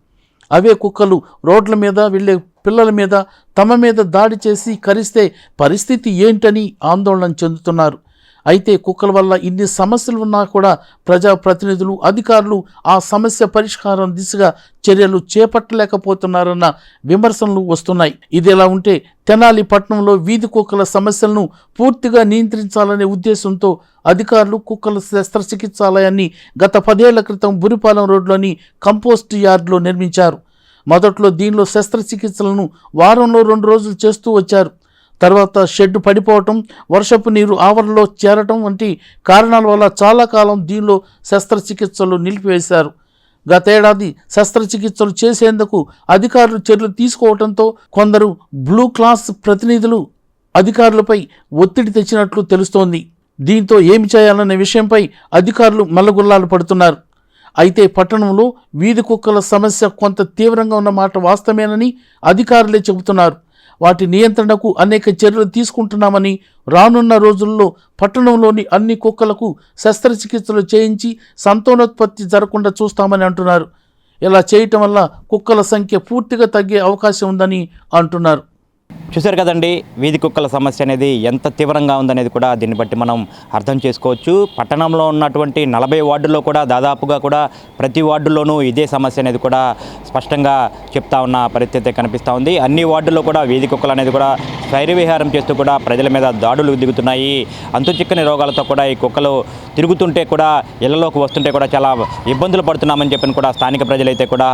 అవే కుక్కలు రోడ్ల మీద వెళ్ళే పిల్లల మీద, తమ మీద దాడి చేసి కరిస్తే పరిస్థితి ఏంటని ఆందోళన చెందుతున్నారు. అయితే కుక్కల వల్ల ఇన్ని సమస్యలు ఉన్నా కూడా ప్రజాప్రతినిధులు, అధికారులు ఆ సమస్య పరిష్కారం దిశగా చర్యలు చేపట్టలేకపోతున్నారన్న విమర్శలు వస్తున్నాయి. ఇదిలా ఉంటే తెనాలి పట్టణంలో వీధి కుక్కల సమస్యలను పూర్తిగా నియంత్రించాలనే ఉద్దేశంతో అధికారులు కుక్కల శస్త్రచికిత్సాలయాన్ని గత 10 ఏళ్ల క్రితం బురిపాలెం రోడ్లోని కంపోస్ట్ యార్డులో నిర్మించారు. మొదట్లో దీనిలో శస్త్రచికిత్సలను వారంలో 2 రోజులు చేస్తూ వచ్చారు. తర్వాత షెడ్ పడిపోవటం, వర్షపు నీరు ఆవరణలో చేరటం వంటి కారణాల వల్ల చాలా కాలం దీనిలో శస్త్రచికిత్సలు నిలిపివేశారు. గతేడాది శస్త్రచికిత్సలు చేసేందుకు అధికారులు చర్యలు తీసుకోవడంతో కొందరు బ్లూ క్లాస్ ప్రతినిధులు అధికారులపై ఒత్తిడి తెచ్చినట్లు తెలుస్తోంది. దీంతో ఏమి చేయాలనే విషయంపై అధికారులు మల్లగుల్లాలు పడుతున్నారు. అయితే పట్టణంలో వీధి కుక్కల సమస్య కొంత తీవ్రంగా ఉన్న మాట వాస్తవేనని అధికారులే చెబుతున్నారు. వాటి నియంత్రణకు అనేక చర్యలు తీసుకుంటున్నామని, రానున్న రోజుల్లో పట్టణంలోని అన్ని కుక్కలకు శస్త్రచికిత్సలు చేయించి సంతానోత్పత్తి జరగకుండా చూస్తామని అంటున్నారు. ఇలా చేయటం వల్ల కుక్కల సంఖ్య పూర్తిగా తగ్గే అవకాశం ఉందని అంటున్నారు. చూశారు కదండి, వీధి కుక్కల సమస్య అనేది ఎంత తీవ్రంగా ఉందనేది కూడా దీన్ని బట్టి మనం అర్థం చేసుకోవచ్చు. పట్టణంలో ఉన్నటువంటి 40 వార్డుల్లో కూడా దాదాపుగా కూడా ప్రతి వార్డుల్లోనూ ఇదే సమస్య అనేది కూడా స్పష్టంగా చెప్తా ఉన్న పరిస్థితి కనిపిస్తూ ఉంది. అన్ని వార్డుల్లో కూడా వీధి కుక్కలు అనేది కూడా శైర్యవిహారం చేస్తూ కూడా ప్రజల మీద దాడులు దిగుతున్నాయి. అంతుచిక్కని రోగాలతో కూడా ఈ కుక్కలు తిరుగుతుంటే కూడా ఇళ్లలోకి వస్తుంటే కూడా చాలా ఇబ్బందులు పడుతున్నామని చెప్పని కూడా స్థానిక ప్రజలైతే కూడా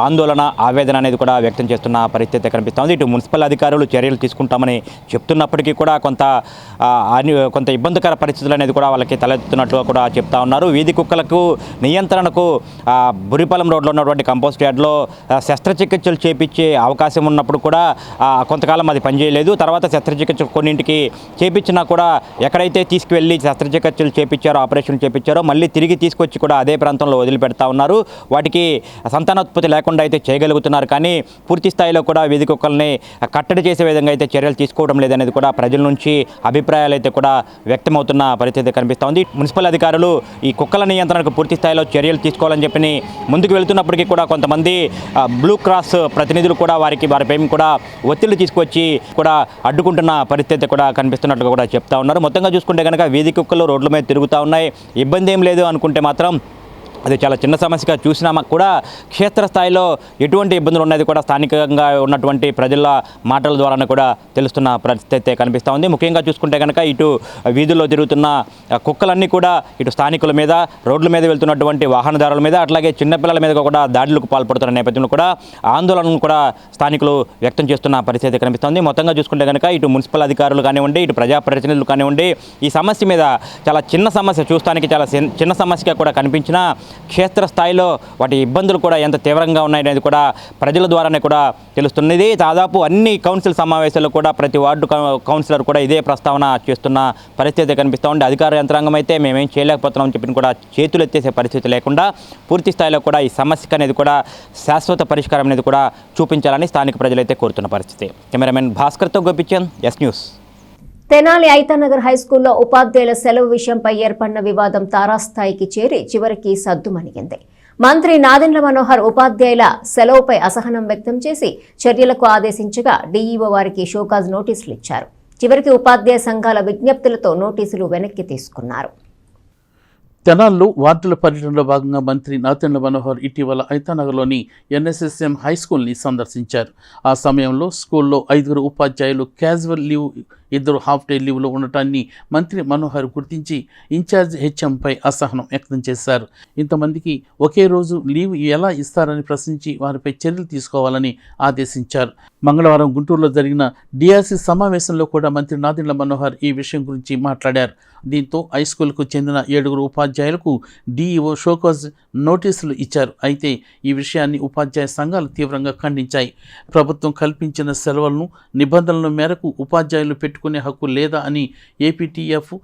ఆందోళన, ఆవేదన అనేది కూడా వ్యక్తం చేస్తున్న పరిస్థితి కనిపిస్తోంది. ఇటు మున్సిపల్ అధికారులు చర్యలు తీసుకుంటామని చెప్తున్నప్పటికీ కూడా కొంత ఇబ్బందికర పరిస్థితులు అనేది కూడా వాళ్ళకి తలెత్తుతున్నట్టుగా కూడా చెప్తా ఉన్నారు. వీధి కుక్కలకు నియంత్రణకు బురిపాలెం రోడ్లో ఉన్నటువంటి కంపోస్ట్ యార్డ్లో శస్త్రచికిత్సలు చేపించే అవకాశం ఉన్నప్పుడు కూడా కొంతకాలం అది పనిచేయలేదు. తర్వాత శస్త్రచికిత్స కొన్నింటికి చేపించినా కూడా ఎక్కడైతే తీసుకువెళ్ళి శస్త్రచికిత్సలు చేపించారో, ఆపరేషన్లు చేపించారో మళ్ళీ తిరిగి తీసుకొచ్చి కూడా అదే ప్రాంతంలో వదిలిపెడతా ఉన్నారు. వాటికి సంతానోత్పత్తి లేకుండా అయితే చేయగలుగుతున్నారు, కానీ పూర్తి స్థాయిలో కూడా వీధి కుక్కల్ని కట్టడి చేసే విధంగా అయితే చర్యలు తీసుకోవడం లేదనేది కూడా ప్రజల నుంచి అభిప్రాయాలు అయితే కూడా వ్యక్తమవుతున్న పరిస్థితి కనిపిస్తోంది. మున్సిపల్ అధికారులు ఈ కుక్కల నియంత్రణకు పూర్తి స్థాయిలో చర్యలు తీసుకోవాలని చెప్పి ముందుకు వెళ్తున్నప్పటికీ కూడా కొంతమంది బ్లూ క్రాస్ ప్రతినిధులు కూడా వారిపై కూడా ఒత్తిళ్లు తీసుకొచ్చి కూడా అడ్డుకుంటున్న పరిస్థితి కూడా కనిపిస్తున్నట్టుగా కూడా చెప్తా ఉన్నారు. మొత్తంగా చూసుకుంటే కనుక వీధి కుక్కలు రోడ్ల మీద తిరుగుతూ ఉన్నాయి. ఇబ్బంది ఏం లేదు అనుకుంటే మాత్రం అది చాలా చిన్న సమస్యగా చూసినా కూడా క్షేత్రస్థాయిలో ఎటువంటి ఇబ్బందులు ఉన్నది కూడా స్థానికంగా ఉన్నటువంటి ప్రజల మాటల ద్వారానే కూడా తెలుస్తున్న పరిస్థితి కనిపిస్తూ ఉంది. ముఖ్యంగా చూసుకుంటే కనుక ఇటు వీధుల్లో తిరుగుతున్న కుక్కలన్నీ కూడా ఇటు స్థానికుల మీద, రోడ్ల మీద వెళ్తున్నటువంటి వాహనదారుల మీద, అట్లాగే చిన్నపిల్లల మీద కూడా దాడులకు పాల్పడుతున్న నేపథ్యంలో కూడా ఆందోళనను కూడా స్థానికులు వ్యక్తం చేస్తున్న పరిస్థితి కనిపిస్తోంది. మొత్తంగా చూసుకుంటే కనుక ఇటు మున్సిపల్ అధికారులు కానివ్వండి, ఇటు ప్రజాప్రతినిధులు కానివ్వండి, ఈ సమస్య మీద చాలా చిన్న సమస్య, చూస్తానికి చాలా చిన్న సమస్యగా కూడా కనిపించినా క్షేత్రస్థాయిలో వాటి ఇబ్బందులు కూడా ఎంత తీవ్రంగా ఉన్నాయనేది కూడా ప్రజల ద్వారానే కూడా తెలుస్తున్నది. దాదాపు అన్ని కౌన్సిల్ సమావేశాల్లో కూడా ప్రతి వార్డు కౌన్సిలర్ కూడా ఇదే ప్రస్తావన చేస్తున్న పరిస్థితి కనిపిస్తూ ఉంది. అధికార యంత్రాంగం అయితే మేమేం చేయలేకపోతున్నామని చెప్పి కూడా చేతులు ఎత్తేసే పరిస్థితి లేకుండా పూర్తి స్థాయిలో కూడా ఈ సమస్యకు అనేది కూడా శాశ్వత పరిష్కారం అనేది కూడా చూపించాలని స్థానిక ప్రజలైతే కోరుతున్న పరిస్థితి. కెమెరామెన్ భాస్కర్తో గోపిచంద్, ఎస్ న్యూస్. తెనాలి ఐతానగర్ హైస్కూల్లో ఉపాధ్యాయుల సెలవు విషయంపై ఏర్పడిన వివాదం తారాస్థాయికి చేరి చివరికి సద్దుమణిగింది. మంత్రి నాదెండ్ల మనోహర్ ఉపాధ్యాయుల సెలవుపై అసహనం వ్యక్తం చేసి చర్యలకు ఆదేశించగా డీఈఓ వారికి షోకాజ్ నోటీసులు ఇచ్చారు. చివరికి ఉపాధ్యాయ సంఘాల విజ్ఞప్తులతో నోటీసులు వెనక్కి తీసుకున్నారు. తెనాల్లో వార్డుల పర్యటనలో భాగంగా మంత్రి నాదెండ్ల మనోహర్ ఇటీవల ఐతానగర్లోని ఎన్ఎస్ఎస్ఎం హైస్కూల్ని సందర్శించారు. ఆ సమయంలో స్కూల్లో 5 ఉపాధ్యాయులు క్యాజువల్ లీవ్, 2 హాఫ్ డే లీవ్లో ఉండటాన్ని మంత్రి మనోహర్ గుర్తించి ఇన్ఛార్జ్ హెచ్ఎంపై అసహనం వ్యక్తం చేశారు. ఇంతమందికి ఒకే రోజు లీవ్ ఎలా ఇస్తారని ప్రశ్నించి వారిపై చర్యలు తీసుకోవాలని ఆదేశించారు. మంగళవారం గుంటూరులో జరిగిన డిఆర్సీ సమావేశంలో కూడా మంత్రి నాదెండ్ల మనోహర్ ఈ విషయం గురించి మాట్లాడారు. దీంతో హైస్కూల్కు చెందిన 7 ఉపాధ్యాయులకు డీఈఓ షోకాజ్ నోటీసులు ఇచ్చారు. అయితే ఈ విషయాన్ని ఉపాధ్యాయ సంఘాలు తీవ్రంగా ఖండించాయి. ప్రభుత్వం కల్పించిన సెలవులను, నిబంధనల మేరకు ఉపాధ్యాయులు పెట్టుకునే హక్కు లేదా అని ఏపీటీఎఫ్,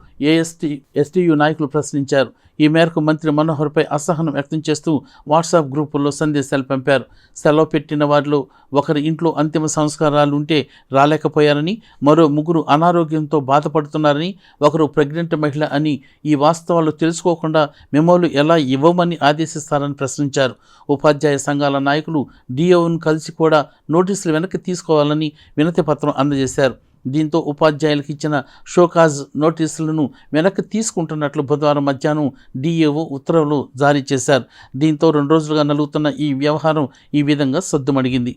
ఎస్టీయూ నాయకులు ప్రశ్నించారు. ఈ మేరకు మంత్రి మనోహర్పై అసహనం వ్యక్తం చేస్తూ వాట్సాప్ గ్రూపుల్లో సందేశాలు పంపారు. సెలవు పెట్టిన వారిలో ఒకరి ఇంట్లో అంతిమ సంస్కారాలు ఉంటే రాలేకపోయారని, మరో 3 అనారోగ్యంతో బాధపడుతున్నారని, ఒకరు ప్రెగ్నెంట్ మహిళ అని ఈ వాస్తవాలు తెలుసుకోకుండా మెమోలు ఎలా ఇవ్వమని ఆదేశిస్తారని ప్రశ్నించారు. ఉపాధ్యాయ సంఘాల నాయకులు డిఓను కలిసి కూడా నోటీసులు వెనక్కి తీసుకోవాలని వినతి పత్రం అందజేశారు. దీంతో ఉపాధ్యాయులకు ఇచ్చిన షోకాజ్ నోటీసులను వెనక్కి తీసుకుంటున్నట్లు బుధవారం మధ్యాహ్నం డీఏఓ ఉత్తర్వులు జారీ చేశారు. దీంతో 2 రోజులుగా నలుగుతున్న ఈ వ్యవహారం ఈ విధంగా సద్దుమణిగింది.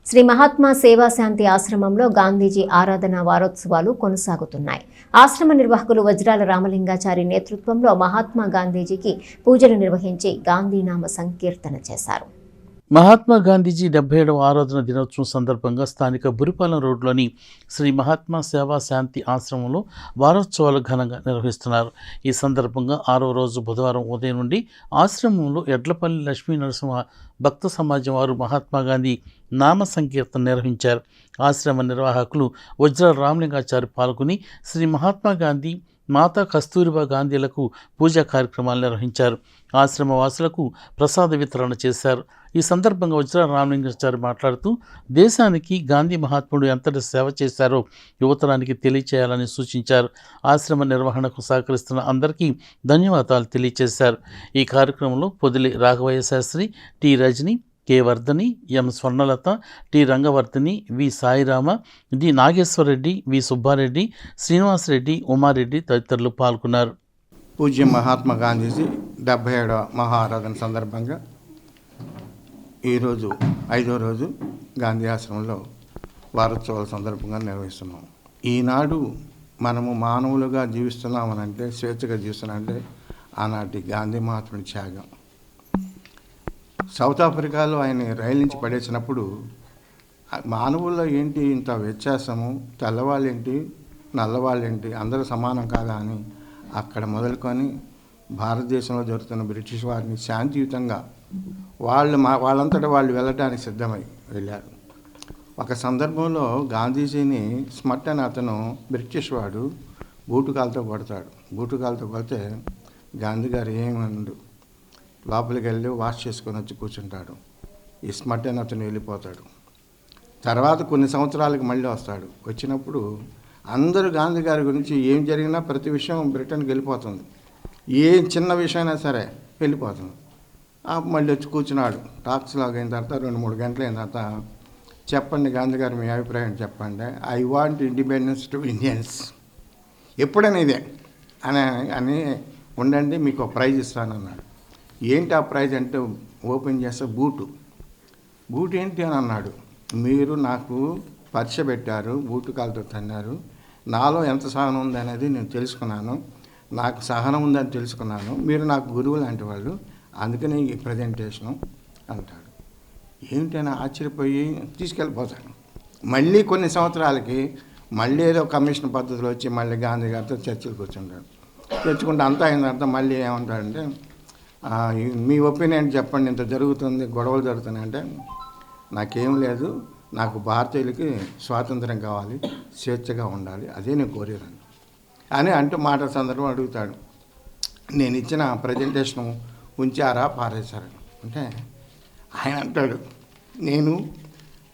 శ్రీ మహాత్మా సేవాశాంతి ఆశ్రమంలో గాంధీజీ ఆరాధన వారోత్సవాలు కొనసాగుతున్నాయి. ఆశ్రమ నిర్వాహకులు వజ్రాల రామలింగాచారి నేతృత్వంలో మహాత్మా గాంధీజీకి పూజలు నిర్వహించి గాంధీనామ సంకీర్తన చేశారు. మహాత్మా గాంధీజీ 77వ ఆరాధన దినోత్సవం సందర్భంగా స్థానిక బురిపాలెం రోడ్లోని శ్రీ మహాత్మా సేవా శాంతి ఆశ్రమంలో వారోత్సవాలు ఘనంగా నిర్వహిస్తున్నారు. ఈ సందర్భంగా 6వ రోజు బుధవారం ఉదయం నుండి ఆశ్రమంలో ఎడ్లపల్లి లక్ష్మీ నరసింహ భక్త సమాజం వారు మహాత్మా గాంధీ నామ సంకీర్తన నిర్వహించారు. ఆశ్రమ నిర్వాహకులు వజ్రాల రామలింగాచారి పాల్గొని శ్రీ మహాత్మా గాంధీ, మాతా కస్తూరిబా గాంధీలకు పూజా కార్యక్రమాలు నిర్వహించారు. ఆశ్రమ వాసులకు ప్రసాద వితరణ చేశారు. ఈ సందర్భంగా వజ్రాల రామలింగాచారి మాట్లాడుతూ దేశానికి గాంధీ మహాత్ముడు ఎంతటి సేవ చేశారో యువతరానికి తెలియచేయాలని సూచించారు. ఆశ్రమ నిర్వహణకు సహకరిస్తున్న అందరికీ ధన్యవాదాలు తెలియజేశారు. ఈ కార్యక్రమంలో పొదిలి రాఘవయ్య శాస్త్రి, టి రజని, కె వర్ధని, ఎం స్వర్ణలత, టి రంగవర్ధని, వి సాయిరామ, డి నాగేశ్వరరెడ్డి, వి సుబ్బారెడ్డి, శ్రీనివాసరెడ్డి, ఉమారెడ్డి తదితరులు పాల్గొన్నారు. పూజ్య మహాత్మా గాంధీజీ 77వ మహా ఆరాధన సందర్భంగా ఈరోజు 5వ రోజు గాంధీ ఆశ్రమంలో వారోత్సవాల సందర్భంగా నిర్వహిస్తున్నాం. ఈనాడు మనము మానవులుగా జీవిస్తున్నామనంటే, స్వేచ్ఛగా జీవిస్తున్నామంటే ఆనాటి గాంధీ మహాత్ముడి త్యాగం. సౌత్ ఆఫ్రికాలో ఆయన రైలు నుంచి పడేసినప్పుడు మానవుల్లో ఏంటి ఇంత వ్యత్యాసము, తెల్లవాళ్ళేంటి నల్లవాళ్ళేంటి అందరూ సమానం కాదా అని అక్కడ మొదలుకొని భారతదేశంలో జరుగుతున్న బ్రిటిష్ వారిని శాంతియుతంగా వాళ్ళంతటా వాళ్ళు వెళ్ళడానికి సిద్ధమై వెళ్ళారు. ఒక సందర్భంలో గాంధీజీని స్మట్ అని అతను బ్రిటిష్ వాడు బూటుకాలతో కొడతాడు. బూటుకాలతో కొడితే గాంధీ గారు ఏమండు లోపలికి వెళ్ళి వాష్ చేసుకొని వచ్చి కూర్చుంటాడు. ఈ స్మట్ అని అతను వెళ్ళిపోతాడు. తర్వాత కొన్ని సంవత్సరాలకు మళ్ళీ వస్తాడు. వచ్చినప్పుడు అందరూ గాంధీ గారి గురించి ఏం జరిగినా ప్రతి విషయం బ్రిటన్కి వెళ్ళిపోతుంది. ఏ చిన్న విషయమైనా సరే వెళ్ళిపోతుంది. మళ్ళీ వచ్చి కూర్చున్నాడు. టాక్స్ లాగా అయిన తర్వాత 2-3 గంటలు అయిన తర్వాత చెప్పండి గాంధీ గారు మీ అభిప్రాయం చెప్పండి. I want independence to Indians. ఎప్పుడైనా ఇదే అని ఉండండి, మీకు ఒక ప్రైజ్ ఇస్తానన్నాడు. ఏంటి ఆ ప్రైజ్ అంటే ఓపెన్ చేస్తే బూటు ఏంటి అని అన్నాడు. మీరు నాకు పరీక్ష పెట్టారు, బూటు కాలుతో తన్నారు, నాలో ఎంత సహనం ఉంది అనేది నేను తెలుసుకున్నాను, నాకు సహనం ఉందని తెలుసుకున్నాను, మీరు నాకు గురువు లాంటి వాళ్ళు, అందుకని ఈ ప్రజెంటేషను అంటాడు. ఏమిటైనా ఆశ్చర్యపోయి తీసుకెళ్ళిపోతాడు. మళ్ళీ కొన్ని సంవత్సరాలకి మళ్ళీ ఏదో కమిషన్ పద్ధతిలో వచ్చి మళ్ళీ గాంధీ గారితో చర్చలు కూర్చుంటాడు. తెచ్చుకుంటే అంతా అయిన తర్వాత మళ్ళీ ఏమంటాడంటే మీ ఒపీనియన్ చెప్పండి, ఇంత జరుగుతుంది, గొడవలు జరుగుతున్నాయంటే నాకేం లేదు, నాకు భారతీయులకి స్వాతంత్రం కావాలి, స్వేచ్ఛగా ఉండాలి, అదే నేను కోరేదాన్ని అని అంటూ మాట సందర్భం అడుగుతాడు. నేను ఇచ్చిన ప్రజెంటేషన్ ఉంచారా పారేశారని అంటే ఆయన అంటాడు నేను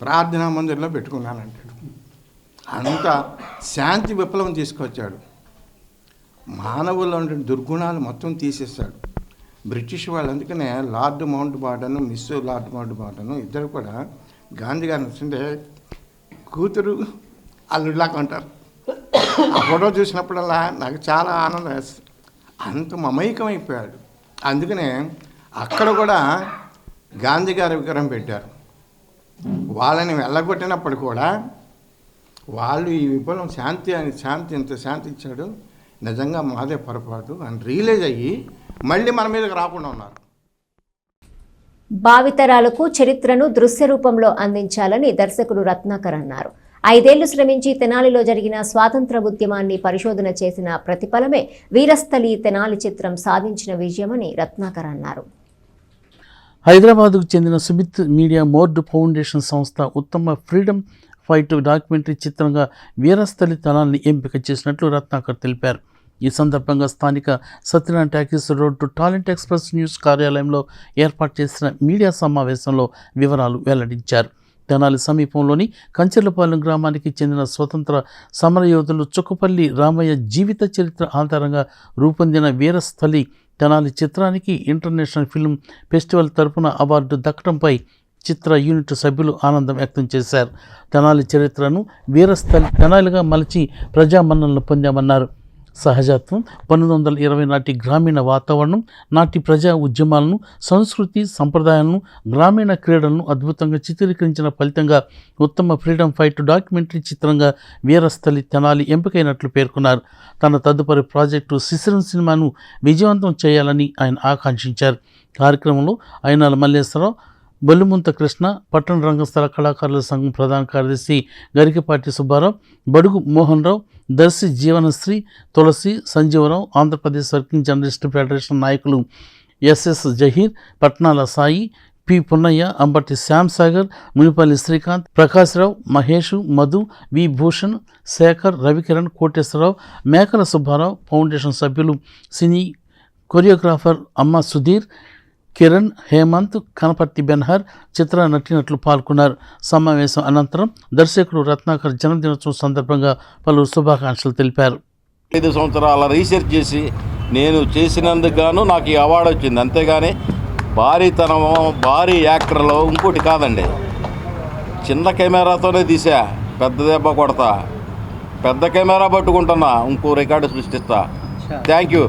ప్రార్థనా మందిరంలో పెట్టుకున్నాను అంటాడు. అంత శాంతి విప్లవం తీసుకొచ్చాడు. మానవుల్లో ఉండే దుర్గుణాలు మొత్తం తీసేస్తాడు. బ్రిటిష్ వాళ్ళు అందుకనే Lord Mountbatten miss Lord Mountbatten ఇద్దరు కూడా గాంధీ గారిని వస్తుంటే కూతురు అల్లుడిలాగా ఉంటారు. ఆ ఫోటో చూసినప్పుడల్లా నాకు చాలా ఆనందం వేస్తుంది. అంత మమైకమైపోయాడు. అందుకనే అక్కడ కూడా గాంధీ గారి విగ్రహం పెట్టారు. వాళ్ళని వెళ్ళగొట్టినప్పుడు కూడా వాళ్ళు ఈ విప్లవం శాంతి ఇంత శాంతి ఇచ్చాడు, నిజంగా మాదే పొరపాటు అని రియలైజ్ అయ్యి మళ్ళీ మన మీదకి రాకుండా ఉన్నారు. భావితరాలకు చరిత్రను దృశ్య రూపంలో అందించాలని దర్శకుడు రత్నాకర్ అన్నారు. 5 ఏళ్లు శ్రమించి తెనాలిలో జరిగిన స్వాతంత్ర ఉద్యమాన్ని పరిశోధన చేసిన ప్రతిఫలమే వీరస్థలి తెనాలి చిత్రం సాధించిన విజయమని రత్నాకర్ అన్నారు. హైదరాబాద్కు చెందిన సుమిత్ మీడియా మోర్డ్ ఫౌండేషన్ సంస్థ ఉత్తమ ఫ్రీడమ్ ఫైట్ డాక్యుమెంటరీ చిత్రంగా వీరస్థలి తెనాలిని ఎంపిక చేసినట్లు రత్నాకర్ తెలిపారు. ఈ సందర్భంగా స్థానిక Satyanarayana talkies road talent express news కార్యాలయంలో ఏర్పాటు చేసిన మీడియా సమావేశంలో వివరాలు వెల్లడించారు. తెనాలి సమీపంలోని కంచెలపాలెం గ్రామానికి చెందిన స్వతంత్ర సమరయోధులు చుక్కపల్లి రామయ్య జీవిత చరిత్ర ఆధారంగా రూపొందిన వీరస్థలి తెనాలి చిత్రానికి ఇంటర్నేషనల్ ఫిల్మ్ ఫెస్టివల్ తరపున అవార్డు దక్కడంపై చిత్ర యూనిట్ సభ్యులు ఆనందం వ్యక్తం చేశారు. తెనాలి చరిత్రను వీరస్థలి తెనాలిగా మలచి ప్రజామన్నలను పొందామన్నారు. సహజత్వం, 1920 నాటి గ్రామీణ వాతావరణం, నాటి ప్రజా ఉద్యమాలను, సంస్కృతి సంప్రదాయాలను, గ్రామీణ క్రీడలను అద్భుతంగా చిత్రీకరించిన ఫలితంగా ఉత్తమ ఫ్రీడమ్ ఫైట్ డాక్యుమెంటరీ చిత్రంగా వీరస్థలి తెనాలి ఎంపికైనట్లు పేర్కొన్నారు. తన తదుపరి ప్రాజెక్టు శిశిరం సినిమాను విజయవంతం చేయాలని ఆయన ఆకాంక్షించారు. కార్యక్రమంలో అయినాల మల్లేశ్వరరావు, బొల్లిముంత కృష్ణ, పట్టణ రంగస్థల కళాకారుల సంఘం ప్రధాన కార్యదర్శి Garikapati Subbarao, Badugu Mohan Rao, Darsi Jeevanasri, Tulasi, Sanjeevarao, Andhra Pradesh working journalist federation నాయకులు SS Zaheer, Patnala Sai, P Punnaiah, Ambati Shyamsagar, Munipalli Srikanth, Prakashrao, Mahesh, Madhu, V Bhushan, Sekhar, Ravikiran, Koteswararao, Mekala Subbarao, foundation సభ్యులు సినీ కొరియోగ్రాఫర్ అమ్మ సుధీర్, కిరణ్, హేమంత్, కనపర్తి బెన్హర్ చిత్ర నటినట్లు పాల్గొన్నారు. సమావేశం అనంతరం దర్శకుడు రత్నాకర్ జన్మదినోత్సవం సందర్భంగా పలువురు శుభాకాంక్షలు తెలిపారు. 5 సంవత్సరాల రీసెర్చ్ చేసి నేను చేసినందుకు గాను నాకు ఈ అవార్డు వచ్చింది. అంతేగాని భారీ యాక్టర్లో ఇంకోటి కాదండి. చిన్న కెమెరాతోనే తీసా, పెద్ద దెబ్బ కొడతా, పెద్ద కెమెరా పట్టుకుంటున్నా, ఇంకో రికార్డు సృష్టిస్తా. Thank you.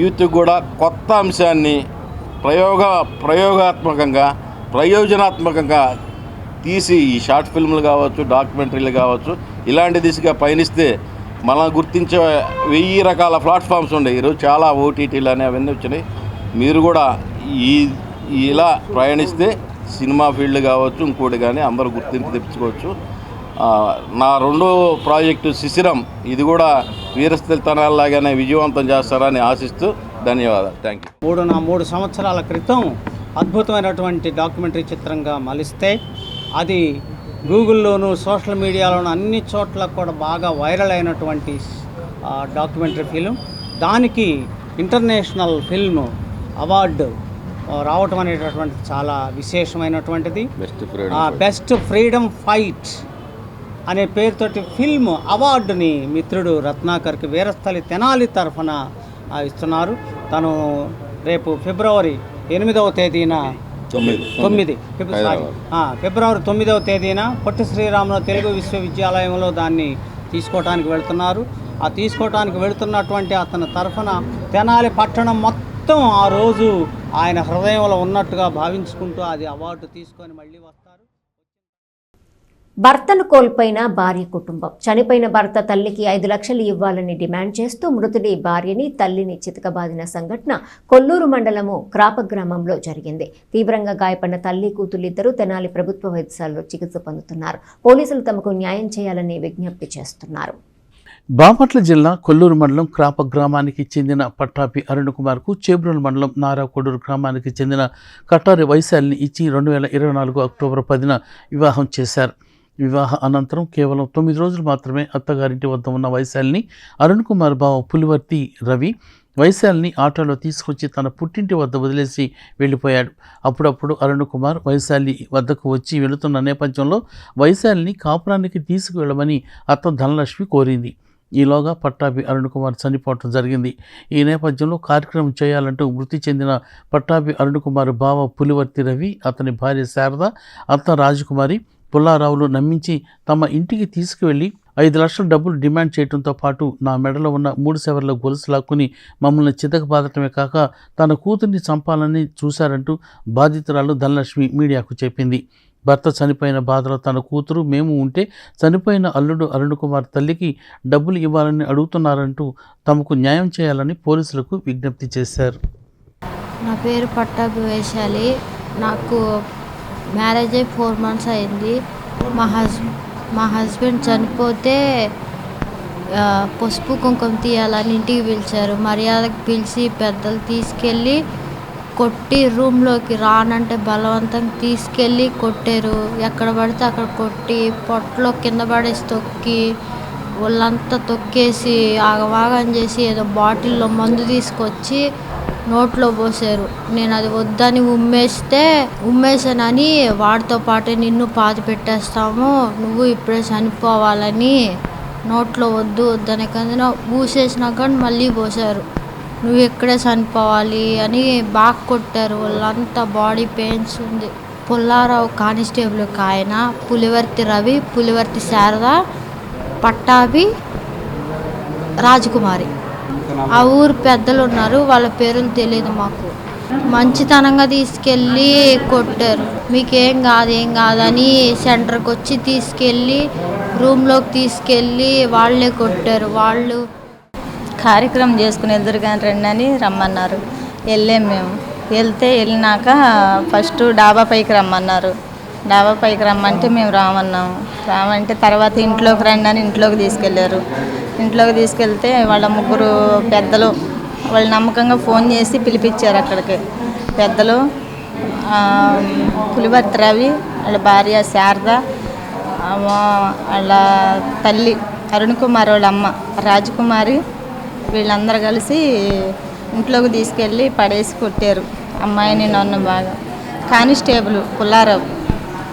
యూత్ కూడా కొత్త అంశాన్ని ప్రయోగాత్మకంగా ప్రయోజనాత్మకంగా తీసి ఈ షార్ట్ ఫిల్మ్లు కావచ్చు, డాక్యుమెంటరీలు కావచ్చు, ఇలాంటి దిశగా పయనిస్తే మనం గుర్తించే 1000 రకాల ప్లాట్ఫామ్స్ ఉన్నాయి. ఈరోజు చాలా ఓటీటీలు అని అవన్నీ వచ్చినాయి. మీరు కూడా ఇలా ప్రయాణిస్తే సినిమా ఫీల్డ్ కావచ్చు, ఇంకోటి కానీ అందరూ గుర్తింపు తెప్పించుకోవచ్చు. నా 2వ ప్రాజెక్టు శిశిరం, ఇది కూడా వీరస్థలి తెనాలిలాగానే విజయవంతం చేస్తారని ఆశిస్తూ ధన్యవాదాలు. Thank you. 3 సంవత్సరాల క్రితం అద్భుతమైనటువంటి డాక్యుమెంటరీ చిత్రంగా మలిస్తే అది గూగుల్లోను సోషల్ మీడియాలోను అన్ని చోట్ల కూడా బాగా వైరల్ అయినటువంటి డాక్యుమెంటరీ ఫిలిం. దానికి ఇంటర్నేషనల్ ఫిల్మ్ అవార్డు రావటం అనేటటువంటిది చాలా విశేషమైనటువంటిది. బెస్ట్ ఫ్రీడమ్ ఫైట్ అనే పేరుతోటి ఫిల్మ్ అవార్డుని మిత్రుడు రత్నాకర్కి వీరస్థలి తెనాలి తరఫున ఇస్తున్నారు. తను రేపు ఫిబ్రవరి 8వ తేదీన ఫిబ్రవరి 9వ తేదీన పొట్టి శ్రీరాములు తెలుగు విశ్వవిద్యాలయంలో దాన్ని తీసుకోవడానికి వెళ్తున్నారు. ఆ తీసుకోవడానికి వెళుతున్నటువంటి అతని తరఫున తెనాలి పట్టణం మొత్తం ఆ రోజు ఆయన హృదయంలో ఉన్నట్టుగా భావించుకుంటూ అది అవార్డు తీసుకొని మళ్ళీ వస్తారు. భర్తను కోల్పోయిన భార్య కుటుంబం. చనిపోయిన భర్త తల్లికి 5 లక్షలు ఇవ్వాలని డిమాండ్ చేస్తూ మృతుడి భార్యని, తల్లిని చితకబాదిన సంఘటన కొల్లూరు మండలము క్రాప గ్రామంలో జరిగింది. తీవ్రంగా గాయపడిన తల్లి, కూతులిద్దరూ తెనాలి ప్రభుత్వ వైద్యశాలలో చికిత్స పొందుతున్నారు. పోలీసులు తమకు న్యాయం చేయాలని విజ్ఞప్తి చేస్తున్నారు. బాపట్ల జిల్లా కొల్లూరు మండలం క్రాప గ్రామానికి చెందిన పట్టాపి అరుణ్ కుమార్కు చేబ్రోలు మండలం నారాకొడూరు గ్రామానికి చెందిన కటారి వైశాలిని ఇచ్చి 2024 అక్టోబర్ 10న వివాహం చేశారు. వివాహ అనంతరం కేవలం 9 రోజులు మాత్రమే అత్తగారింటి వద్ద ఉన్న వైశాలిని అరుణ్ కుమార్ బావ పులివర్తి రవి వైశాలిని ఆటోలో తీసుకొచ్చి తన పుట్టింటి వద్ద వదిలేసి వెళ్ళిపోయాడు. అప్పుడప్పుడు అరుణ్ కుమార్ వైశాలి వద్దకు వచ్చి వెళుతున్న నేపథ్యంలో వైశాలిని కాపురానికి తీసుకువెళ్ళమని అత్త ధనలక్ష్మి కోరింది. ఈలోగా పట్టాభి అరుణ్ కుమార్ చనిపోవటం జరిగింది. ఈ నేపథ్యంలో కార్యక్రమం చేయాలంటూ మృతి చెందిన పట్టాభి అరుణ్ కుమార్ బావ పులివర్తి రవి, అతని భార్య శారద, అత్త రాజకుమారి పుల్లారావులు నమ్మించి తమ ఇంటికి తీసుకువెళ్ళి 5 లక్షల డబ్బులు డిమాండ్ చేయడంతో పాటు నా మెడలో ఉన్న 3 సెవర్ల గొలుసు లాక్కుని మమ్మల్ని చితకబాదటమే కాక తన కూతుర్ని చంపాలని చూశారంటూ బాధితురాలు ధనలక్ష్మి మీడియాకు చెప్పింది. భర్త చనిపోయిన బాధలో తన కూతురు, మేము ఉంటే చనిపోయిన అల్లుడు అరుణ్ కుమార్ తల్లికి డబ్బులు ఇవ్వాలని అడుగుతున్నారంటూ తమకు న్యాయం చేయాలని పోలీసులకు విజ్ఞప్తి చేశారు. నా పేరు పట్టాభి వైశాలి. నాకు మ్యారేజ్ అయ్యి 4 months అయింది. మా హస్బెండ్ చనిపోతే పసుపు కుంకుమ తీయాలని ఇంటికి పిలిచారు. మర్యాదకు పిలిచి పెద్దలు తీసుకెళ్ళి కొట్టి రూమ్లోకి రానంటే బలవంతంగా తీసుకెళ్ళి కొట్టారు. ఎక్కడ పడితే అక్కడ కొట్టి పొట్టలో కింద పడేసి తొక్కి వాళ్ళంతా తొక్కేసి ఆగవాగం చేసి ఏదో బాటిల్లో మందు తీసుకొచ్చి నోట్లో పోసారు. నేను అది వద్దని ఉమ్మేసానని వాడితో పాటే నిన్ను పాతి పెట్టేస్తాము, నువ్వు ఇప్పుడే చనిపోవాలని నోట్లో వద్దని కన్నా ఊసేసినా కానీ మళ్ళీ పోసారు. నువ్వు ఎక్కడే చనిపోవాలి అని బాగా కొట్టారు. వాళ్ళంతా బాడీ పెయిన్స్ ఉంది. పుల్లారావు కానిస్టేబుల్ ఆయన, పులివర్తి రవి, పులివర్తి శారద, పట్టాభి రాజకుమారి. ఆ ఊరు పెద్దలు ఉన్నారు, వాళ్ళ పేర్లు తెలియదు మాకు. మంచితనంగా తీసుకెళ్ళి కొట్టారు. మీకేం కాదని సెంటర్కి వచ్చి తీసుకెళ్ళి రూమ్లోకి తీసుకెళ్ళి వాళ్ళే కొట్టారు. వాళ్ళు కార్యక్రమం చేసుకుని ఎదురు కానీ రండి అని రమ్మన్నారు. వెళ్ళాం. మేము వెళ్ళినాక ఫస్ట్ డాబా పైకి రమ్మన్నారు. డాబా పైకి రమ్మంటే మేము రామన్నాము. రామంటే తర్వాత ఇంట్లోకి రండి అని ఇంట్లోకి తీసుకెళ్ళారు. ఇంట్లోకి తీసుకెళ్తే వాళ్ళ 3 పెద్దలు వాళ్ళు నమ్మకంగా ఫోన్ చేసి పిలిపించారు అక్కడికి. పెద్దలు పులివర్తి రవి, వాళ్ళ భార్య శారద, వాళ్ళ తల్లి అరుణ్ కుమార్ వాళ్ళ అమ్మ రాజకుమారి, వీళ్ళందరూ కలిసి ఇంట్లోకి తీసుకెళ్ళి పడేసి కొట్టారు అమ్మాయిని నన్ను బాగా. కానిస్టేబుల్ పుల్లారావు,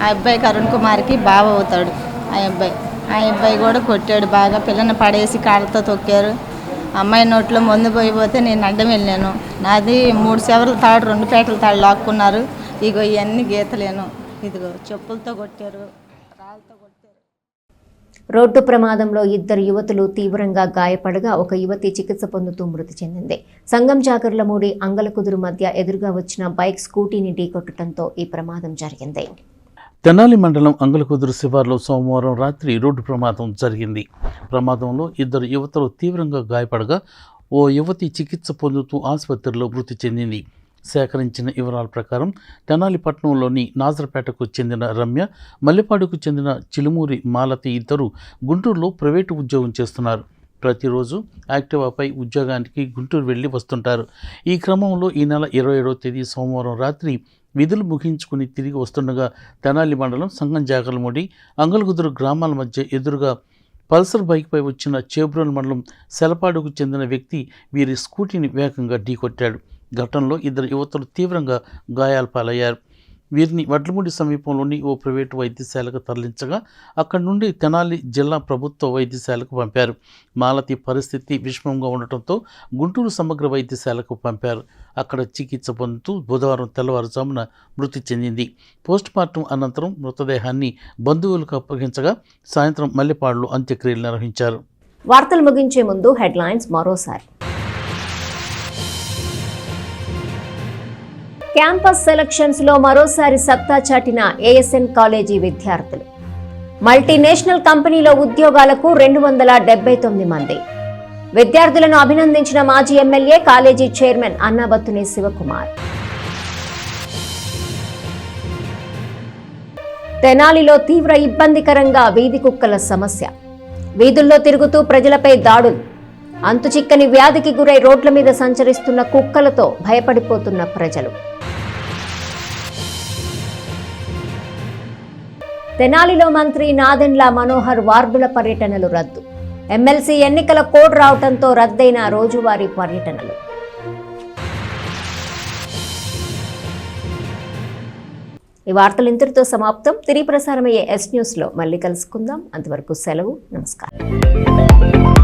ఆ అబ్బాయికి అరుణ్ కుమార్కి బావ అవుతాడు. ఆ అబ్బాయి కూడా కొట్టాడు బాగా. పిల్లని పడేసి కాళ్ళతో తొక్కారు. అమ్మాయి నోట్లో మందు పోయిపోతే నేను అడ్డం వెళ్ళాను. నాది 3 సెవర్ల తాడు, 2 పేటల తాడు లాక్కున్నారు. ఇగో ఇవన్నీ గీతలేను, ఇదిగో చెప్పులతో కొట్టారు, రాళ్ళతో కొట్టారు. రోడ్డు ప్రమాదంలో 2 యువతులు తీవ్రంగా గాయపడగా ఒక యువతి చికిత్స పొందుతూ మృతి చెందింది. సంగం జాగర్లమూడి అంగలకుదురు మధ్య ఎదురుగా వచ్చిన బైక్ స్కూటీని ఢీకొట్టడంతో ఈ ప్రమాదం జరిగింది. తెనాలి మండలం అంగలకుదురు శివార్లో సోమవారం రాత్రి రోడ్డు ప్రమాదం జరిగింది. ప్రమాదంలో 2 యువతులు తీవ్రంగా గాయపడగా ఓ యువతి చికిత్స పొందుతూ ఆసుపత్రిలో మృతి చెందింది. సేకరించిన వివరాల ప్రకారం తెనాలి పట్టణంలోని నాజర్పేటకు చెందిన రమ్య, మల్లెపాడుకు చెందిన చిలుమూరి మాలతి ఇద్దరు గుంటూరులో ప్రైవేటు ఉద్యోగం చేస్తున్నారు. ప్రతిరోజు యాక్టివాపై ఉద్యోగానికి గుంటూరు వెళ్ళి వస్తుంటారు. ఈ క్రమంలో ఈ నెల 27వ తేదీ సోమవారం రాత్రి విధులు ముగించుకుని తిరిగి వస్తుండగా తెనాలి మండలం సంగంజాగలమూడి అంగలగుదురు గ్రామాల మధ్య ఎదురుగా పల్సర్ బైక్పై వచ్చిన చేబ్రోల్ మండలం సెలపాడుకు చెందిన వ్యక్తి వీరి స్కూటీని వేగంగా ఢీకొట్టాడు. ఘటనలో 2 యువతులు తీవ్రంగా గాయాల పాలయ్యారు. వీరిని వడ్లమూడి సమీపంలోని ఓ ప్రైవేటు వైద్యశాలకు తరలించగా అక్కడి నుండి తెనాలి జిల్లా ప్రభుత్వ వైద్యశాలకు పంపారు. మాలతి పరిస్థితి విషమంగా ఉండటంతో గుంటూరు సమగ్ర వైద్యశాలకు పంపారు. అక్కడ చికిత్స పొందుతూ బుధవారం తెల్లవారుజామున మృతి చెందింది. పోస్టుమార్టం అనంతరం మృతదేహాన్ని బంధువులకు అప్పగించగా సాయంత్రం మల్లెపాడులో అంత్యక్రియలు నిర్వహించారు. వార్తలు ముగించే ముందు హెడ్లైన్స్ మరోసారి. క్యాంపస్ సెలక్షన్స్ లో మరోసారి సత్తా చాటిన ఏఎస్ఎన్ కాలేజీ విద్యార్థులు. మల్టీనేషనల్ కంపెనీలో ఉద్యోగాలకు 279 మంది. విద్యార్థులను అభినందించిన మాజీ MLA college chairman Annabathuni Sivakumar. తెనాలిలో తీవ్ర ఇబ్బందికరంగా వీధి కుక్కల సమస్య. వీధుల్లో తిరుగుతూ ప్రజలపై దాడులు. అంతుచిక్కని వ్యాధికి గురై రోడ్ల మీద సంచరిస్తున్న కుక్కలతో భయపడిపోతున్న ప్రజలు. తెనాలిలో మంత్రి నాదెండ్ల మనోహర్ వార్డుల పర్యటనలు రద్దు. ఎమ్మెల్సీ ఎన్నికల కోడ్ రావడంతో రద్దయిన రోజువారీ పర్యటనలు. ఈ వార్తలు ఇంతటితో సమాప్తం. తిరిగి ప్రసారమయ్యే ఎస్ న్యూస్లో మళ్ళీ కలుసుకుందాం. అంతవరకు సెలవు. నమస్కారం.